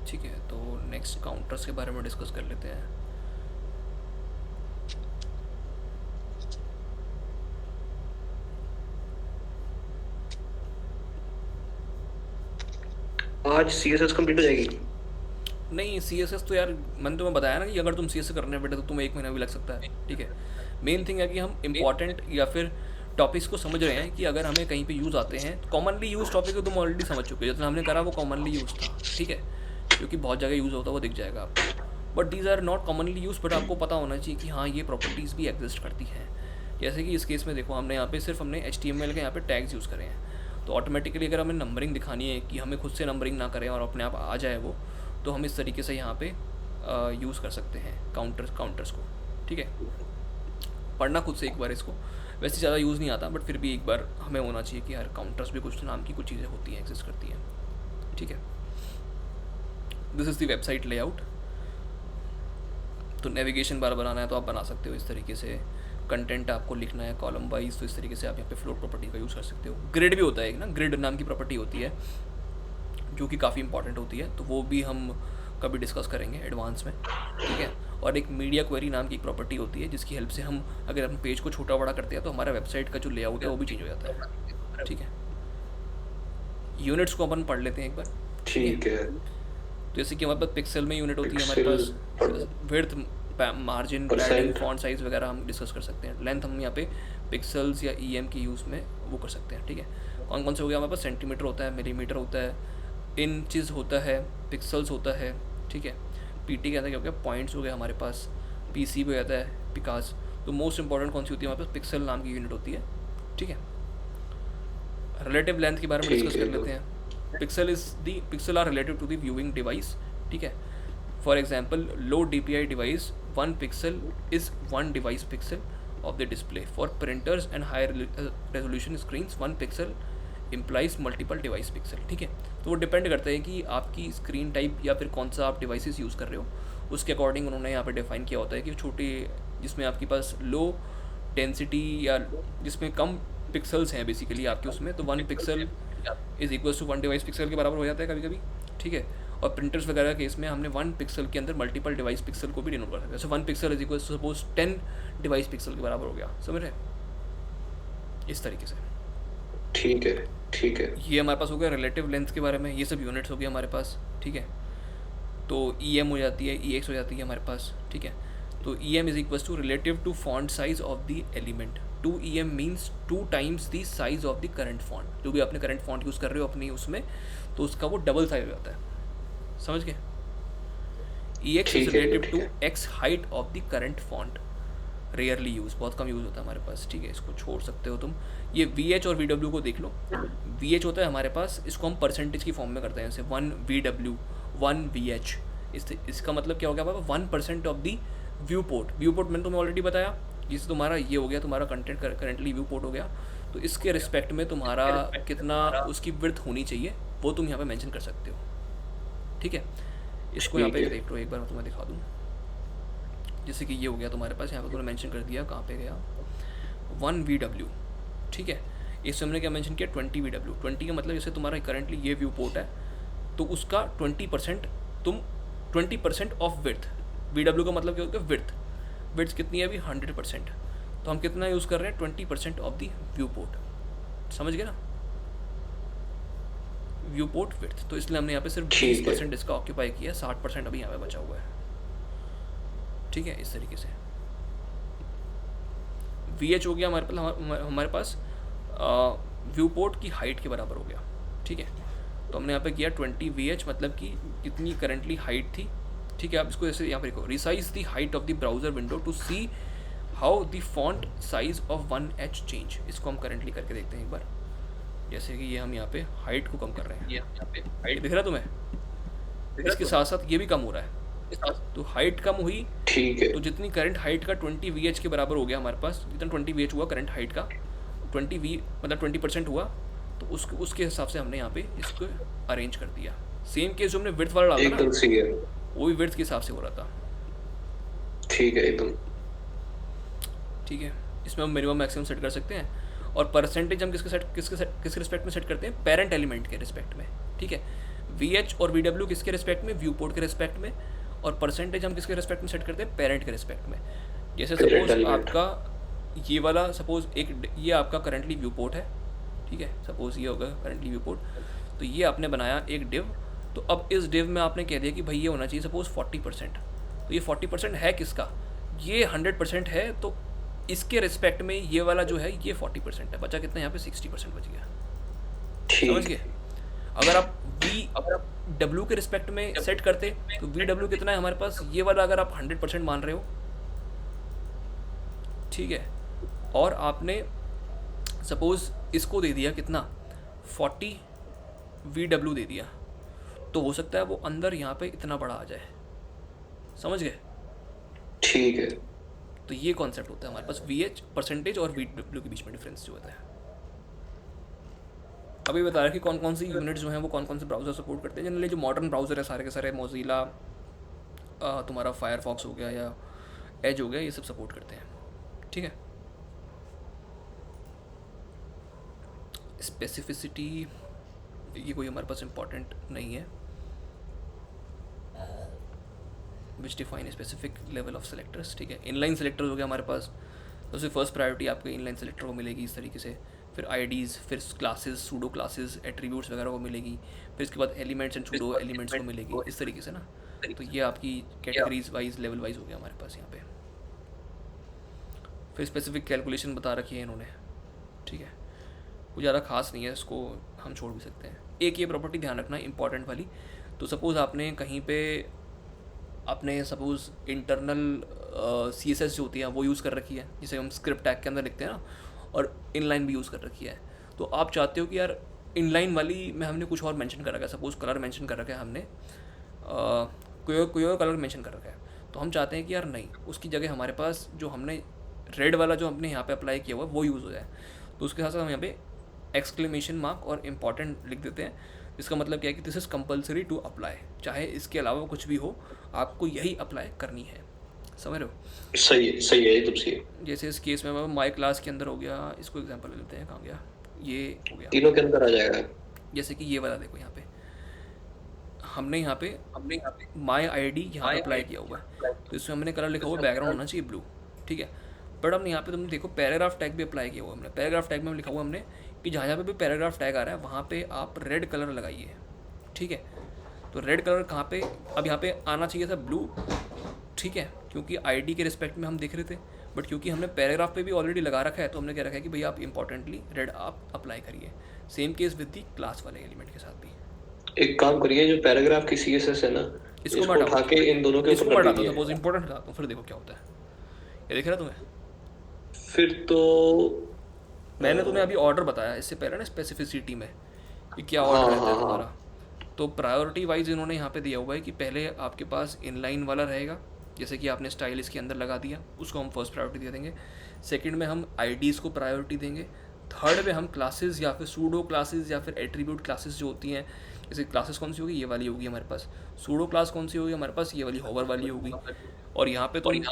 ठीक है, तो नेक्स्ट काउंटर्स के बारे में डिस्कस कर लेते हैं। आज CSS कंप्लीट हो जाएगी? नहीं, सी एस एस तो यार मैंने तुम्हें बताया ना कि अगर तुम सी एस करने बैठे तो तुम्हें 1 महीना भी लग सकता है, ठीक है। मेन थिंग है कि हम इंपॉर्टेंट या फिर टॉपिक्स को समझ रहे हैं, कि अगर हमें कहीं पे यूज़ आते हैं, कॉमनली यूज टॉपिक को तुम ऑलरेडी समझ चुके हो, जितना हमने करा वो कॉमनली यूज था, ठीक है, क्योंकि बहुत जगह यूज़ होता है वो दिख जाएगा आपको। But these are not commonly use, but आपको पता होना चाहिए कि हाँ ये प्रॉपर्टीज़ भी एग्जिस्ट करती हैं। जैसे कि इस केस में देखो, हमने यहाँ पे सिर्फ हमने HTML के यहाँ पे टैग्स यूज़ करे हैं, तो ऑटोमेटिकली अगर हमें नंबरिंग दिखानी है, कि हमें खुद से नंबरिंग ना करें और अपने आप आ जाए वो, तो हम इस तरीके से यहाँ पे यूज़ कर सकते हैं काउंटर्स को, ठीक है। पढ़ना खुद से एक बार इसको, वैसे ज़्यादा यूज़ नहीं आता, बट फिर भी एक बार हमें होना चाहिए कि हर काउंटर्स भी कुछ नाम की कुछ चीज़ें होती हैं, एग्जिस्ट करती हैं, ठीक है। This is the website layout. तो नेविगेशन बार बनाना है तो आप बना सकते हो इस तरीके से। कंटेंट आपको लिखना है कॉलम वाइज, तो इस तरीके से आप यहाँ पे फ्लोट प्रॉपर्टी का यूज़ कर सकते हो। ग्रिड भी होता है एक ना, ग्रिड नाम की प्रॉपर्टी होती है जो कि काफ़ी इंपॉर्टेंट होती है, तो वो भी हम कभी डिस्कस करेंगे एडवांस में, ठीक है। और एक मीडिया क्वेरी नाम की एक प्रॉपर्टी होती है, जिसकी हेल्प से हम अगर हम पेज को छोटा बड़ा करते हैं तो हमारा वेबसाइट का जो लेआउट है वो भी चेंज हो जाता है, ठीक है। यूनिट्स को अपन पढ़ लेते हैं एक बार, ठीक है। तो जैसे कि हमारे पास पिक्सल में यूनिट होती है, हमारे पास width, margin, padding, font size वगैरह हम डिस्कस कर सकते हैं। लेंथ हम यहाँ पे पिक्सल्स या EM की यूज़ में वो कर सकते हैं, ठीक है। कौन कौन से हो गया हमारे पास, सेंटीमीटर होता है, मिलीमीटर होता है, इंचज़ होता है, पिक्सल्स होता है, ठीक है। PT के अंदर क्या हो गया, पॉइंट्स हो गया हमारे पास, PC पे आता है पिकास। तो मोस्ट इंपॉर्टेंट कौन सी होती है हमारे पास, पिक्सल नाम की यूनिट होती है, ठीक है। रिलेटिव लेंथ के बारे में डिस्कस कर लेते हैं। Pixel are relative to the viewing device, ठीक है। For example, low DPI device 1 pixel is 1 device pixel of the display. For printers and high resolution screens 1 pixel implies multiple device pixel, ठीक है। तो वो depend करता है कि आपकी स्क्रीन टाइप या फिर कौन सा आप डिवाइसेस यूज़ कर रहे हो, उसके अकॉर्डिंग उन्होंने यहाँ पे डिफाइन किया होता है कि छोटी, जिसमें आपके पास लो डेंसिटी या जिसमें कम पिक्सल्स हैं बेसिकली आपके उसमें, तो 1 pixel is equals to 1 device pixel के बराबर हो जाता है कभी कभी, ठीक है। और प्रिंटर्स वगैरह के केस में हमने 1 पिक्सल के अंदर मल्टीपल डिवाइस पिक्सल को भी डिनोट कर सकते हैं। जैसे 1 pixel is equals to suppose 10 device pixel के बराबर हो गया, समझ रहे हैं, इस तरीके से। ठीक है, ठीक है। ये हमारे पास हो गया रिलेटिव लेंथ के बारे में, ये सब यूनिट्स हो गया हमारे पास, ठीक है। तो ई एम हो जाती है, ई एक्स हो जाती है हमारे पास, ठीक है। तो E M is equals to relative to font size of the element. 2 E M means 2 times the size of the current font. जो भी आपने करंट फॉन्ट यूज़ कर रहे हो अपनी उसमें, तो उसका वो डबल साइज हो जाता है, समझ गए। E X is relative to x height of the current font. Rarely use, बहुत कम यूज़ होता है हमारे पास, ठीक है, इसको छोड़ सकते हो तुम। ये वी एच और वी डब्ल्यू को देख लो। वी एच होता है हमारे पास, इसको हम परसेंटेज की फॉर्म में करते हैं, जैसे 1 वी डब्ल्यू 1 वी एच। इसका मतलब क्या हो गया, 1% of the viewport. View port मैंने तुम्हें ऑलरेडी बताया, जिससे तुम्हारा ये हो गया, तुम्हारा कंटेंट करेंटली व्यू पोर्ट हो गया। तो इसके रिस्पेक्ट में तुम्हारा कितना उसकी विड्थ होनी चाहिए वो तुम यहाँ पे मेंशन कर सकते हो, ठीक है। इसको यहाँ पे देख लो एक बार, मैं तुम्हें दिखा दूँ। जैसे कि ये हो गया तुम्हारे पास, यहाँ पे तुमने मेंशन कर दिया, कहाँ पे गया, 1 वी डब्ल्यू, ठीक है। इससे हमने क्या मेंशन किया, 20 वी डब्ल्यू। 20 का मतलब जैसे तुम्हारा करंटली ये व्यू पोर्ट है, तो उसका 20% तुम 20% ऑफ विड्थ। वी डब्ल्यू का मतलब क्या होता है, विड्थ। विड्थ कितनी है अभी, 100%। तो हम कितना यूज़ कर रहे हैं, 20% ऑफ दी व्यू पोर्ट, समझ गए ना, व्यू पोर्ट विड्थ। तो इसलिए हमने यहाँ पे सिर्फ 20% इसका ऑक्यूपाई किया, 60% अभी यहाँ पे बचा हुआ है, ठीक है, इस तरीके से। वी एच हो गया हमारे पास व्यू पोर्ट की हाइट के बराबर हो गया, ठीक है। तो हमने यहाँ पे किया 20 वी एच, मतलब कि कितनी करंटली हाइट थी, ठीक है। आप इसको ऐसे यहाँ पर देखो, resize the height of the browser window to see how the font size of 1H change. इसको हम करंटली करके देखते हैं एक बार। जैसे कि ये हम यहाँ पे हाइट को कम कर रहे हैं, ये दिख रहा है तुम्हें, इसके साथ साथ ये भी कम हो रहा है, तो हाइट कम हुई, ठीक है। तो जितनी करंट हाइट का 20 वी एच के बराबर हो गया हमारे पास, जितना 20 वी एच हुआ करंट हाइट का, 20 वी मतलब 20% हुआ, तो उसके हिसाब से हमने यहाँ पे इसको अरेंज कर दिया। सेम केस जो हमने विड्थ वाला डाला एकदम सही है, वो भी विड्थ के हिसाब से हो रहा था, ठीक है, एकदम ठीक है। इसमें हम मिनिमम मैक्सिमम सेट कर सकते हैं। और परसेंटेज हम किसके रिस्पेक्ट में सेट करते हैं, पेरेंट एलिमेंट के रिस्पेक्ट में, ठीक है। वी एच और वी डब्ल्यू किसके रिस्पेक्ट में, व्यू पोर्ट के रिस्पेक्ट में। और परसेंटेज हम किसके रिस्पेक्ट में सेट करते हैं, पेरेंट के रिस्पेक्ट में। जैसे सपोज आपका ये वाला, सपोज ये आपका करंटली व्यू पोर्ट है, ठीक है, सपोज ये होगा करंटली व्यू पोर्ट। तो ये आपने बनाया एक डिव, तो अब इस डिव में आपने कह दिया कि भाई ये होना चाहिए सपोज 40%। तो ये 40% है किसका, ये 100% है, तो इसके रिस्पेक्ट में ये वाला जो है ये 40% है, बचा कितना यहाँ पे 60% बच गया, समझ गए। अगर आप डब्ल्यू के रिस्पेक्ट में सेट करते तो वी डब्ल्यू कितना है हमारे पास, ये वाला अगर आप 100% मान रहे हो, ठीक है, और आपने सपोज इसको दे दिया कितना 40 वी डब्ल्यू दे दिया, तो हो सकता है वो अंदर यहाँ पे इतना बड़ा आ जाए, समझ गए, ठीक है। तो ये कॉन्सेप्ट होता है हमारे पास वी एच परसेंटेज और वी डब्ल्यू के बीच में डिफरेंस जो होता है। अभी बता रहा है कि कौन कौन सी यूनिट्स जो हैं वो कौन कौन से ब्राउज़र सपोर्ट करते हैं। जनरली जो मॉडर्न ब्राउज़र है सारे के सारे, मोज़िला, तुम्हारा फायरफॉक्स हो गया या एज हो गया, ये सब सपोर्ट करते हैं, ठीक है। स्पेसिफिसिटी ये कोई हमारे पास इम्पॉर्टेंट नहीं है। विच define specific level of selectors, ठीक है। इनलाइन सेलेक्टर हो गया हमारे पास, तो उससे फर्स्ट प्रायोरिटी आपको इनलाइन सेलेक्टर को मिलेगी इस तरीके से। फिर आईडीज़, फिर क्लासेस, सूडो क्लासेस, एट्रीब्यूट्स वगैरह को मिलेगी। फिर इसके बाद एलिमेंट्स एंड सूडो एलिमेंट्स को मिलेगी, इस तरीके से ना। तो ये आपकी कैटेगरीज वाइज लेवल वाइज हो गया हमारे पास यहाँ पे। फिर स्पेसिफिक कैलकुलेशन बता रखी है इन्होंने, ठीक है, कुछ ज़्यादा खास नहीं है, इसको हम छोड़ भी सकते हैं। एक ये प्रॉपर्टी ध्यान रखना इंपॉर्टेंट वाली, तो सपोज़ आपने कहीं पे आपने सपोज़ इंटरनल CSS जो होती है वो यूज़ कर रखी है, जिसे हम स्क्रिप्ट टैग के अंदर लिखते हैं ना, और इनलाइन भी यूज़ कर रखी है। तो आप चाहते हो कि यार इनलाइन वाली में हमने कुछ और मेंशन कर रखा है, सपोज़ कलर मेंशन कर रखा है हमने, कोई और कलर मेंशन कर रखा है, तो हम चाहते हैं कि यार नहीं, उसकी जगह हमारे पास जो हमने रेड वाला जो हमने यहाँ पे अप्लाई किया हुआ है वो यूज़ हो जाए। तो उसके साथ साथ हम यहाँ पे एक्सक्लेमेशन मार्क और इम्पॉर्टेंट लिख देते हैं। इसका मतलब क्या है कि this is compulsory to apply, चाहे इसके अलावा कुछ भी हो आपको यही अप्लाई करनी है, समझ रहे हो? सही है एकदम सही है। जैसे इस केस में माई क्लास के अंदर हो गया, इसको एग्जांपल ले लेते हैं, कहाँ गया, ये हो गया। तीनों के अंदर आ जाएगा। जैसे कि ये वाला देखो, यहाँ पे हमने यहाँ पे माई आईडी यहाँ पे अप्लाई किया हुआ है, तो इसमें हमने कलर लिखा हुआ है बैकग्राउंड होना चाहिए ब्लू, ठीक है। बट हमने यहाँ पे तुम देखो पैराग्राफ टैग भी अप्लाई किया हुआ है हमने। पैराग्राफ टैग में लिखा हुआ हमने कि जहाँ जहाँ पे भी पैराग्राफ टैग आ रहा है वहाँ पे आप रेड कलर लगाइए, ठीक है। तो रेड कलर कहाँ पे, अब यहाँ पे आना चाहिए था ब्लू, ठीक है, क्योंकि आईडी के रिस्पेक्ट में हम देख रहे थे। बट क्योंकि हमने पैराग्राफ पे भी ऑलरेडी लगा रखा है, तो हमने क्या रखा है कि भैया आप इंपॉर्टेंटली रेड आप अप्लाई करिए। Same case with the class वाले एलिमेंट के साथ भी। एक काम करिए, जो पैराग्राफ की सीएसएस है ना, इसको मैं इसको उठा हटाऊँ, के इन दोनों के इसको ऊपर मैं कर हटाता हूँ, दीजिए। सपोज इंपॉर्टेंट हटाता हूँ, फिर देखो क्या होता है। ये दिख रहा है तुम्हें? फिर तो मैंने तुम्हें अभी ऑर्डर बताया इससे पहले ना, स्पेसिफिसिटी में कि क्या हाँ ऑर्डर रहता हाँ है हाँ। तुम्हारा। तो प्रायोरिटी वाइज इन्होंने यहाँ पे दिया हुआ है कि पहले आपके पास इनलाइन वाला रहेगा, जैसे कि आपने स्टाइल इसके अंदर लगा दिया, उसको हम फर्स्ट प्रायोरिटी दे देंगे। सेकंड में हम आईडीज़ को प्रायोरिटी देंगे। थर्ड में हम क्लासेस या फिर सूडो क्लासेस या फिर एट्रीब्यूट क्लासेस जो होती हैं, जैसे क्लासेस कौन सी होगी, ये वाली होगी हमारे पास। सूडो क्लास कौन सी होगी हमारे पास, ये वाली होवर वाली होगी। और यहाँ पे तुम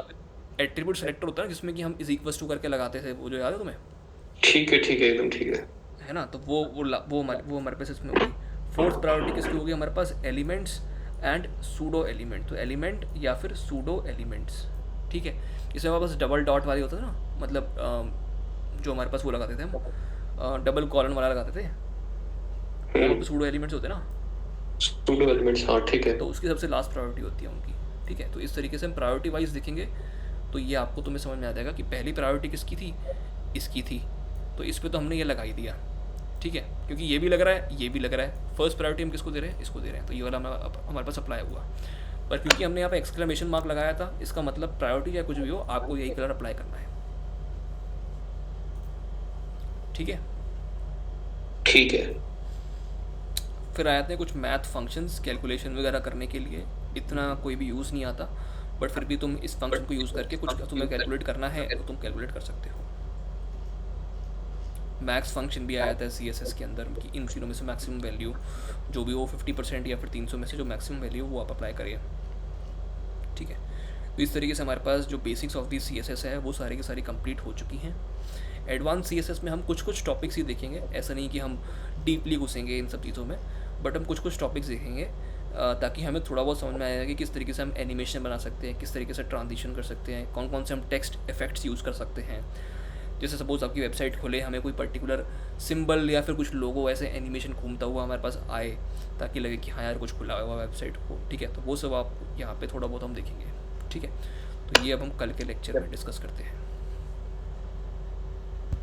एट्रीब्यूट सेलेक्टर होता है ना, जिसमें कि हम इज इक्वल्स टू करके लगाते थे, वो जो याद है तुम्हें, ठीक है एकदम ठीक है। है ना। तो वो हमारे पास इसमें होगी। फोर्थ प्रायोरिटी किसकी होगी हमारे पास, एलिमेंट्स एंड सूडो एलिमेंट। तो एलिमेंट या फिर सूडो एलिमेंट्स, ठीक है। इसमें हमारे पास डबल डॉट वाली होता था ना, मतलब जो हमारे पास वो लगाते थे हम, डबल कॉलन वाला लगाते थे, वो सूडो एलिमेंट्स होते हैं ना। सूडो एलिमेंट्स, हाँ ठीक है। तो उसकी सबसे लास्ट प्रायोरिटी होती है उनकी, ठीक है। तो इस तरीके से हम प्रायोरिटी वाइज देखेंगे, तो ये आपको तुम्हें समझ में आ जाएगा कि पहली प्रायोरिटी किसकी थी, इसकी थी। तो इस पर तो हमने ये लगा ही दिया, ठीक है, क्योंकि ये भी लग रहा है, ये भी लग रहा है। फर्स्ट प्रायोरिटी हम किसको दे रहे हैं, इसको दे रहे हैं, तो ये वाला हमारे पास अप्लाई हुआ। पर क्योंकि हमने यहाँ पे एक्सक्लेमेशन मार्क लगाया था, इसका मतलब प्रायोरिटी या कुछ भी हो, आपको यही कलर अप्लाई करना है, ठीक है। ठीक है। फिर आए थे कुछ मैथ फंक्शंस कैलकुलेशन वगैरह करने के लिए, इतना कोई भी यूज़ नहीं आता, बट फिर भी तुम इस फंक्शन को यूज़ करके कुछ तुम्हें कैलकुलेट करना है तो तुम कैलकुलेट कर सकते हो। मैक्स फंक्शन भी आया था CSS के अंदर कि इन तीनों में से मैक्सिमम वैल्यू जो भी हो 50% या फिर 300 में से जो मैक्सिमम वैल्यू वो आप अप्लाई करिए, ठीक है। तो इस तरीके से हमारे पास जो बेसिक्स ऑफ दी CSS है वो सारी की सारी कंप्लीट हो चुकी हैं। एडवांस CSS में हम कुछ कुछ टॉपिक्स ही देखेंगे, ऐसा नहीं कि हम डीपली घुसेंगे इन सब चीज़ों में, बट हम कुछ कुछ टॉपिक्स देखेंगे ताकि हमें थोड़ा बहुत समझ में आएगा कि किस तरीके से हम एनिमेशन बना सकते हैं, किस तरीके से ट्रांजिशन कर सकते हैं, कौन कौन से हम टेक्स्ट इफेक्ट्स यूज़ कर सकते हैं। जैसे सपोज आपकी वेबसाइट खोले, हमें कोई पर्टिकुलर सिंबल या फिर कुछ लोगो ऐसे एनिमेशन घूमता हुआ हमारे पास आए, ताकि लगे कि हाँ यार कुछ खुला हुआ वेबसाइट को, ठीक है। तो वो सब आप यहाँ पे थोड़ा बहुत हम देखेंगे, ठीक है। तो ये अब हम कल के लेक्चर में डिस्कस करते हैं।